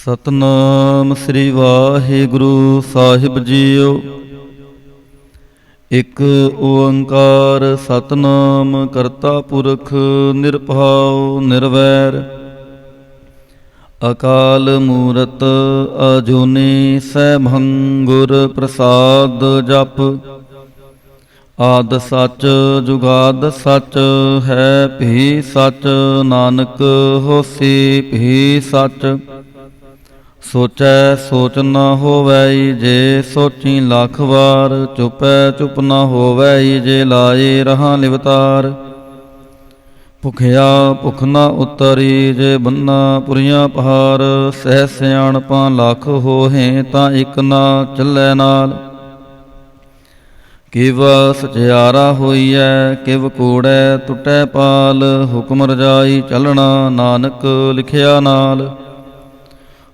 ਸਤਨਾਮ ਸ੍ਰੀ ਵਾਹਿਗੁਰੂ ਸਾਹਿਬ JIO. ਇਕ ਓੰਕਾਰ ਸਤਨਾਮ ਕਰਤਾ ਪੁਰਖ ਨਿਰਭਉ ਨਿਰਵੈਰ। ਅਕਾਲ ਮੂਰਤ ਅਜੂਨੀ ਸੈਭੰ ਗੁਰ ਪ੍ਰਸਾਦ ਜਪ। ਆਦ ਸੱਚ ਜੁਗਾਦ ਸੱਚ ਹੈ ਭੀ ਸੱਚ। ਨਾਨਕ ਹੋਸੀ ਭੀ ਸੱਚ। ਸੋਚੈ ਸੋਚ ਨ ਹੋਵੈ ਜੇ ਸੋਚੀ ਲੱਖ ਵਾਰ। ਚੁਪੈ ਚੁਪ ਨ ਹੋਵੈ ਜੇ ਲਾਏ ਰਹਾ ਲਿਵਤਾਰ। ਭੁਖਿਆ ਭੁਖ ਨ ਉਤਰੀ ਜੇ ਬੰਨਾ ਪੁਰੀਆਂ ਪਹਾਰ। ਸਹਿ ਸਿਆਣਪਾਂ ਲੱਖ ਹੋਹੇ ਤਾਂ ਇਕ ਨਾ ਚੱਲੈ ਨਾਲ। ਕਿਵ ਸਚਿਆਰਾ ਹੋਈਐ ਕਿਵ ਕੂੜੈ ਟੁੱਟੈ ਪਾਲ। ਹੁਕਮ ਰਜਾਈ ਚੱਲਣਾ ਨਾਨਕ ਲਿਖਿਆ ਨਾਲ।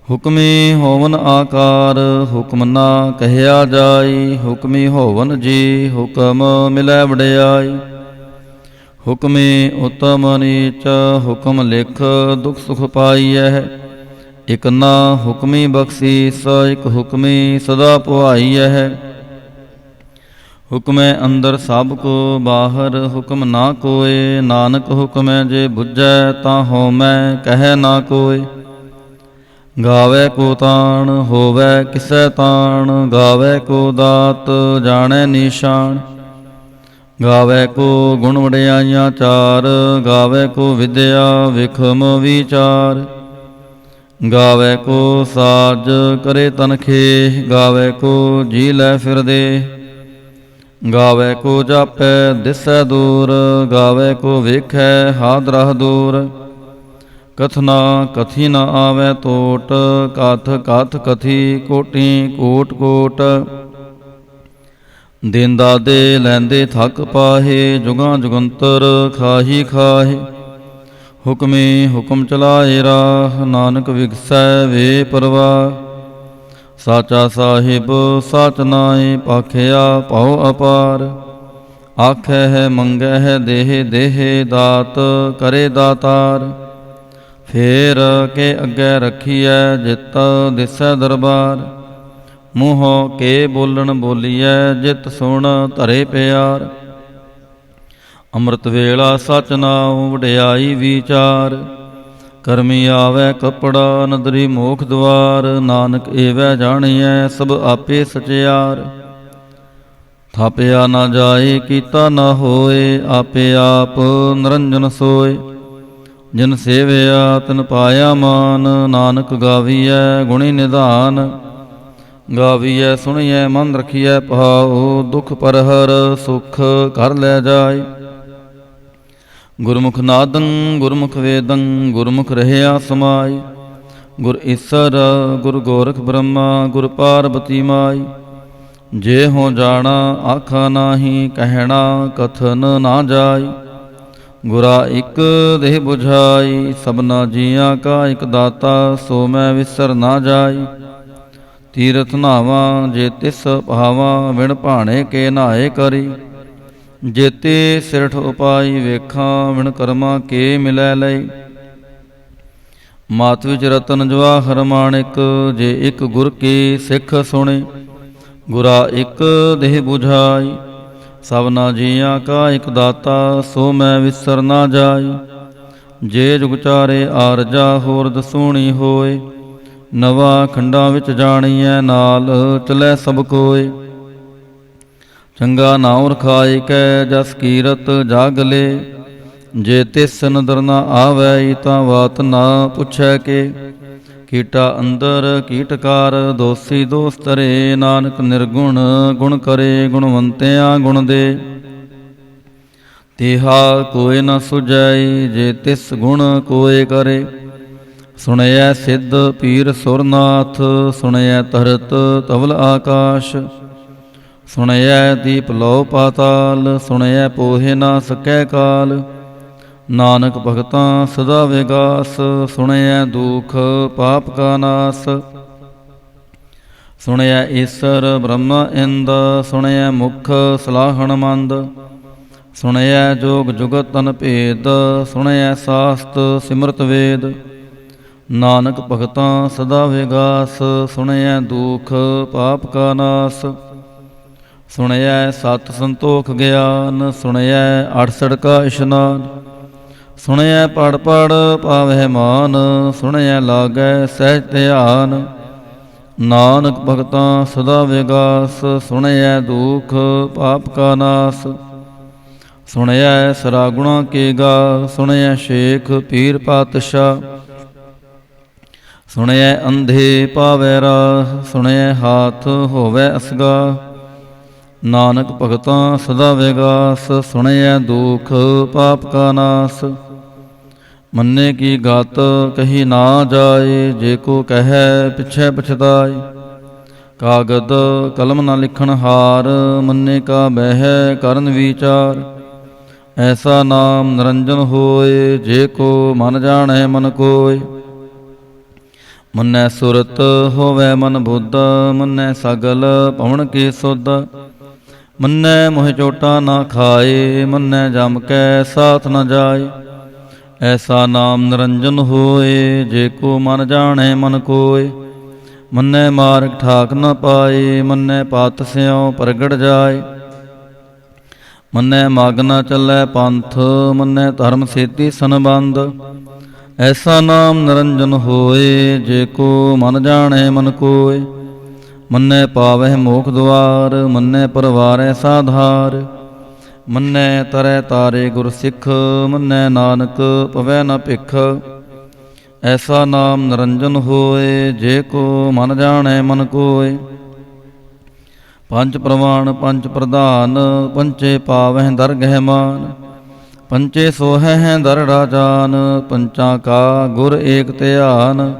ਹੁਕਮੀ ਹੋਵਨ ਆਕਾਰ ਹੁਕਮ ਨਾ ਕਹਿਆ ਜਾਈ। ਹੁਕਮੀ ਹੋਵਨ ਜੀ ਹੁਕਮ ਮਿਲੈ ਵਡਿਆਈ। ਹੁਕਮੀ ਉਤਮ ਨੀਚ ਹੁਕਮ ਲਿਖ ਦੁਖ ਸੁਖ ਪਾਈਐ। ਇਕ ਨਾ ਹੁਕਮੀ ਬਖਸ਼ੀਸ ਇਕ ਹੁਕਮੀ ਸਦਾ ਪੁਆਈਐ। ਹੁਕਮੈ ਅੰਦਰ ਸਭ ਕੋ ਬਾਹਰ ਹੁਕਮ ਨਾ ਕੋਏ। ਨਾਨਕ ਹੁਕਮੈ ਜੇ ਬੁੱਝੈ ਤਾਂ ਹਉਮੈ ਕਹਿ ਨਾ ਕੋਏ। ਗਾਵੈ ਕੋ ਤਾਣ ਹੋਵੈ ਕਿਸੈ ਤਾਣ। ਗਾਵੈ ਕੋ ਦਾਤ ਜਾਣੈ ਨੀਸ਼ਾਨ। ਗਾਵੈ ਕੋ ਗੁਣ ਵਡਿਆਈਆਂ ਚਾਰ। ਗਾਵੈ ਕੋ ਵਿਦਿਆ ਵਿਖਮ ਵਿਚਾਰ। ਗਾਵੈ ਕੋ ਸਾਜ ਕਰੇ ਤਨਖੇ। ਗਾਵੈ ਕੋ ਜੀ ਲੈ ਫਿਰਦੇ। ਗਾਵੈ ਕੋ ਜਾਪੈ ਦਿਸੈ ਦੂਰ। ਗਾਵੈ ਕੋ ਵੇਖੈ ਹਾਦਰਹ ਦੂਰ। ਕਥਨਾ ਕਥੀ ਨ ਆਵੈ ਤੋਟ। ਕਥ ਕਥ ਕਥੀ ਕੋਟੀ ਕੋਟ ਕੋਟ। ਦਿਨ ਦਾਦੇ ਲੈਂਦੇ ਥੱਕ ਪਾਹੇ। ਜੁਗਾਂ ਜੁਗੰਤਰ ਖਾਹੀ ਖਾਹੇ। ਹੁਕਮੀ ਹੁਕਮ ਚਲਾਏ ਰਾਹ। ਨਾਨਕ ਵਿਗਸੈ ਵੇ ਪਰਵਾਹ। ਸਾਚਾ ਸਾਹਿਬ ਸਾਚ ਨਾਏ ਭਾਖਿਆ ਭਉ ਅਪਾਰ। ਆਖੈ ਹੈ ਮੰਗੈ ਹੈ ਦੇਹ ਦੇਹ ਦਾਤ ਕਰੇ ਦਾਤਾਰ। ਫੇਰ ਕੇ ਅੱਗੇ ਰੱਖੀਐ ਜਿਤ ਦਿਸੈ ਦਰਬਾਰ। ਮੂੰਹੋਂ ਕੇ ਬੋਲਣ ਬੋਲੀਐ ਜਿਤ ਸੁਣ ਧਰੇ ਪਿਆਰ। ਅੰਮ੍ਰਿਤ ਵੇਲਾ ਸਚ ਨਾਉ ਵਡਿਆਈ ਵਿਚਾਰ। ਕਰਮੀ ਆਵੈ ਕੱਪੜਾ ਨਦਰੀ ਮੋਖ ਦੁਆਰ। ਨਾਨਕ ਏਵੈ ਜਾਣੀਐ ਸਭ ਆਪੇ ਸਚਿਆਰ। ਥਾਪਿਆ ਨਾ ਜਾਏ ਕੀਤਾ ਨਾ ਹੋਏ। ਆਪੇ ਆਪ ਨਿਰੰਜਨ ਸੋਏ। ਜਿਨ ਸੇਵਿਆ ਤਿਨ ਪਾਇਆ ਮਾਨ। ਨਾਨਕ ਗਾਵੀਐ ਗੁਣੀ ਨਿਧਾਨ। ਗਾਵੀਐ ਸੁਣੀਐ ਮਨ ਰਖੀਐ ਭਾਉ। ਦੁਖ ਪਰਹਰ ਸੁਖ ਕਰ ਲੈ ਜਾਏ। ਗੁਰਮੁਖ ਨਾਦੰ ਗੁਰਮੁਖ ਵੇਦੰ ਗੁਰਮੁਖ ਰਹਿਆ ਸਮਾਈ। ਗੁਰ ਈਸਰ ਗੁਰ ਗੋਰਖ ਬ੍ਰਹਮਾ ਗੁਰ ਪਾਰਬਤੀ ਮਾਈ। ਜੇ ਹੋ ਜਾਣਾ ਆਖਾ ਨਾਹੀ ਕਹਿਣਾ ਕਥਨ ਨਾ ਜਾਈ। ਗੁਰਾ ਇਕ ਦੇਹ ਬੁਝਾਈ ਸਭਨਾ ਜੀਆਂ ਕਾ ਇਕ ਦਾਤਾ। ਸੋ ਮੈਂ ਵਿਸਰ ਨਾ ਜਾਈ। ਤੀਰਥ ਨਾਵਾਂ ਜੇ ਤਿਸ ਭਾਵਾਂ। ਵਿਣ ਭਾਣੇ ਕੇ ਨਹਾਏ ਕਰੀ। ਜੇਤੇ ਸਿਰਠ ਉਪਾਈ ਵੇਖਾਂ। ਵਿਣ ਕਰਮਾਂ ਕੇ ਮਿਲੈ ਲਈ। ਮਾਤ ਵਿੱਚ ਰਤਨ ਜਵਾਹਰ ਮਾਣਿਕ। ਜੇ ਇਕ ਗੁਰ ਕੀ ਸਿੱਖ ਸੁਣੇ। ਗੁਰਾ ਇਕ ਦੇਹ ਬੁਝਾਈ ਸਭਨਾ ਜੀਆਂ ਕਾ ਇਕ ਦਾਤਾ। ਸੋ ਮੈਂ ਵਿਸਰ ਨਾ ਜਾਈ। ਜੇ ਜੁਗ ਚਾਰੇ ਆਰਜਾ ਹੋਰ ਦਸੂਣੀ ਹੋਏ। ਨਵਾਂ ਖੰਡਾਂ ਵਿੱਚ ਜਾਣੀਐ ਨਾਲ ਚਲੈ ਸਭ ਕੋਏ। ਚੰਗਾ ਨਾਉ ਰਖਾਇ ਕੈ ਜਸ ਕੀਰਤ ਜਾਗਲੇ। ਜੇ ਤਿਸ ਨਦਰ ਨਾ ਆਵੈ ਤਾਂ ਬਾਤ ਨਾ ਪੁੱਛੈ ਕੇ। ਕੀਟਾ ਅੰਦਰ ਕੀਟਕਾਰ ਦੋਸੀ ਦੋਸ ਧਰੇ। ਨਾਨਕ ਨਿਰਗੁਣ ਗੁਣ ਕਰੇ ਗੁਣਵੰਤਿਆਂ ਗੁਣ ਦੇ। ਤੇਹਾ ਕੋਇ ਨ ਸੁਝੈ ਜੇ ਤਿਸ ਗੁਣ ਕੋਇ ਕਰੇ। ਸੁਣਿਐ ਸਿੱਧ ਪੀਰ ਸੁਰਨਾਥ। ਸੁਣਿਐ ਧਰਤ ਧਵਲ ਆਕਾਸ਼। ਸੁਣਿਐ ਦੀਪ ਲਉ ਪਾਤਾਲ। ਸੁਣਿਐ ਪੋਹੇ ਨਾ ਸਕੈ ਕਾਲ। ਨਾਨਕ ਭਗਤਾਂ ਸਦਾ ਵਿਗਾਸ। ਸੁਣਿਐ ਦੁਖ ਪਾਪ ਕਾ ਨਾਸ। ਸੁਣਿਐ ਈਸਰ ਬ੍ਰਹਮ ਇੰਦ। ਸੁਣਿਐ ਮੁਖ ਸਲਾਹਣ ਮੰਦ। ਸੁਣਿਐ ਜੋਗ ਜੁਗਤ ਤਨ ਭੇਦ। ਸੁਣਿਐ ਸਾਸਤ ਸਿਮਰਤ ਵੇਦ। ਨਾਨਕ ਭਗਤਾਂ ਸਦਾ ਵਿਗਾਸ, ਸੁਣਿਐ ਦੁਖ ਪਾਪ ਕਾ ਨਾਸ। ਸੁਣਿਐ ਸਤ ਸੰਤੋਖ ਗਿਆਨ, ਸੁਣਿਐ 68 ਕਾ ਇਸ਼ਨਾਨ। ਸੁਣਿਐ ਪੜ ਪੜ ਪਾਵਹਿ ਮਾਨ, ਸੁਣਿਐ ਲਾਗੈ ਸਹਿਜ ਧਿਆਨ। ਨਾਨਕ ਭਗਤਾਂ ਸਦਾ ਵਿਗਾਸ, ਸੁਣਿਐ ਦੁਖ ਪਾਪ ਕਾ ਨਾਸ। ਸੁਣਿਐ ਸਰਾਗੁਣਾ ਕੇ ਗਾ, ਸੁਣਿਐ ਸ਼ੇਖ ਪੀਰ ਪਾਤਸ਼ਾਹ। ਸੁਣਿਐ ਅੰਧੇ ਪਾਵੈ ਰਾਹ, ਸੁਣਿਐ ਹਾਥ ਹੋਵੈ ਅਸਗਾ। ਨਾਨਕ ਭਗਤਾਂ ਸਦਾ ਵਿਗਾਸ, ਸੁਣਿਐ ਦੁਖ ਪਾਪ ਕਾ ਨਾਸ। ਮੰਨੇ ਕੀ ਗਤ ਕਹੀ ਨਾ ਜਾਏ, ਜੇ ਕੋ ਕਹੈ ਪਿਛੈ ਪਛਤਾਏ। ਕਾਗਦ ਕਲਮ ਨਾ ਲਿਖਣ ਹਾਰ, ਮੰਨੇ ਕਾ ਬਹਿ ਕਰਨ ਵਿਚਾਰ। ਐਸਾ ਨਾਮ ਨਿਰੰਜਨ ਹੋਏ, ਜੇ ਕੋ ਮਨ ਜਾਣੈ ਮਨ ਕੋਇ। ਮੰਨੈ ਸੁਰਤ ਹੋਵੈ ਮਨ ਬੁੱਧ, ਮੰਨੈ ਸਗਲ ਭਵਨ ਕੀ ਸੁਧ। ਮੰਨੈ ਮੋਹਿ ਚੋਟਾ ਨਾ ਖਾਏ, ਮੰਨੈ ਜਮ ਕੈ ਸਾਥ ਨ ਜਾਏ। ਐਸਾ ਨਾਮ ਨਿਰੰਜਨ ਹੋਏ, ਜੇ ਕੋ ਮਨ ਜਾਣੈ ਮਨ ਕੋਇ। ਮੰਨੈ ਮਾਰਗ ਠਾਕ ਨ ਪਾਏ, ਮੰਨੈ ਪਤ ਸਿਉ ਪ੍ਰਗਟ ਜਾਏ। ਮੰਨੈ ਮਗ ਨ ਚੱਲੈ ਪੰਥ, ਮੰਨੈ ਧਰਮ ਸੇਤੀ ਸੰਬੰਧ। ਐਸਾ ਨਾਮ ਨਿਰੰਜਨ ਹੋਏ, ਜੇ ਕੋ ਮਨ ਜਾਣੈ ਮਨ ਕੋਇ। ਮੰਨੈ ਪਾਵਹਿ ਮੋਖ ਦੁਆਰ, ਮੰਨੈ ਪਰਵਾਰੈ ਸਾਧਾਰ। ਮੰਨੈ ਤਰੈ ਤਾਰੇ ਗੁਰ ਸਿੱਖ, ਮੰਨੈ ਨਾਨਕ ਪਵੈ ਨ ਭਿਖ। ਐਸਾ ਨਾਮ ਨਿਰੰਜਨ ਹੋਏ, ਜੇ ਕੋ ਮਨ ਜਾਣੈ ਮਨ ਕੋਇ। ਪੰਜ ਪ੍ਰਮਾਣ ਪੰਜ ਪ੍ਰਧਾਨ, ਪੰਚੇ ਪਾਵਹਿ ਦਰਗਹਿ ਮਾਨ। ਪੰਚੇ ਸੋਹੈ ਦਰ ਰਾਜਾਨ, ਪੰਚਾਂ ਕਾ ਗੁਰ ਏਕ ਧਿਆਨ।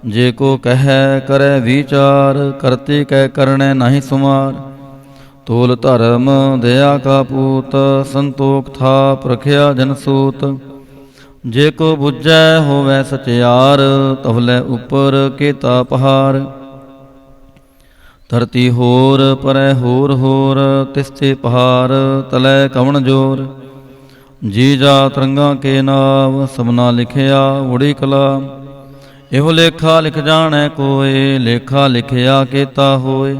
ਜੇ ਕੋ ਕਹੈ ਕਰੈ ਵਿਚਾਰ, ਕਰਤੇ ਕੈ ਕਰਣੈ ਨਾਹੀ ਸੁਮਾਰ। ਤੋਲ ਧਰਮ ਦਇਆ ਕਾ ਪੂਤ, ਸੰਤੋਖ ਥਾਪ ਰਖਿਆ ਜਨ ਸੂਤ। ਜੇ ਕੋ ਬੁਝੈ ਹੋਵੈ ਸਚਿਆਰ, ਤਵਲੇ ਉਪਰ ਕੇਤਾ ਪਹਾਰ। ਧਰਤੀ ਹੋਰ ਪਰੈ ਹੋਰ ਹੋਰ, ਤਿਸਤੇ ਪਹਾਰ ਤਲੈ ਕਵਣ ਜੋਰ। ਜੀ ਜਾ ਤਰੰਗਾ ਕੇ ਨਾਮ, ਸਭਨਾ ਲਿਖਿਆ ਉੜੀ ਕਲਾਮ। ਇਹੋ ਲੇਖਾ ਲਿਖ ਜਾਣੈ ਕੋਇ, ਲੇਖਾ ਲਿਖਿਆ ਕੇਤਾ ਹੋਏ।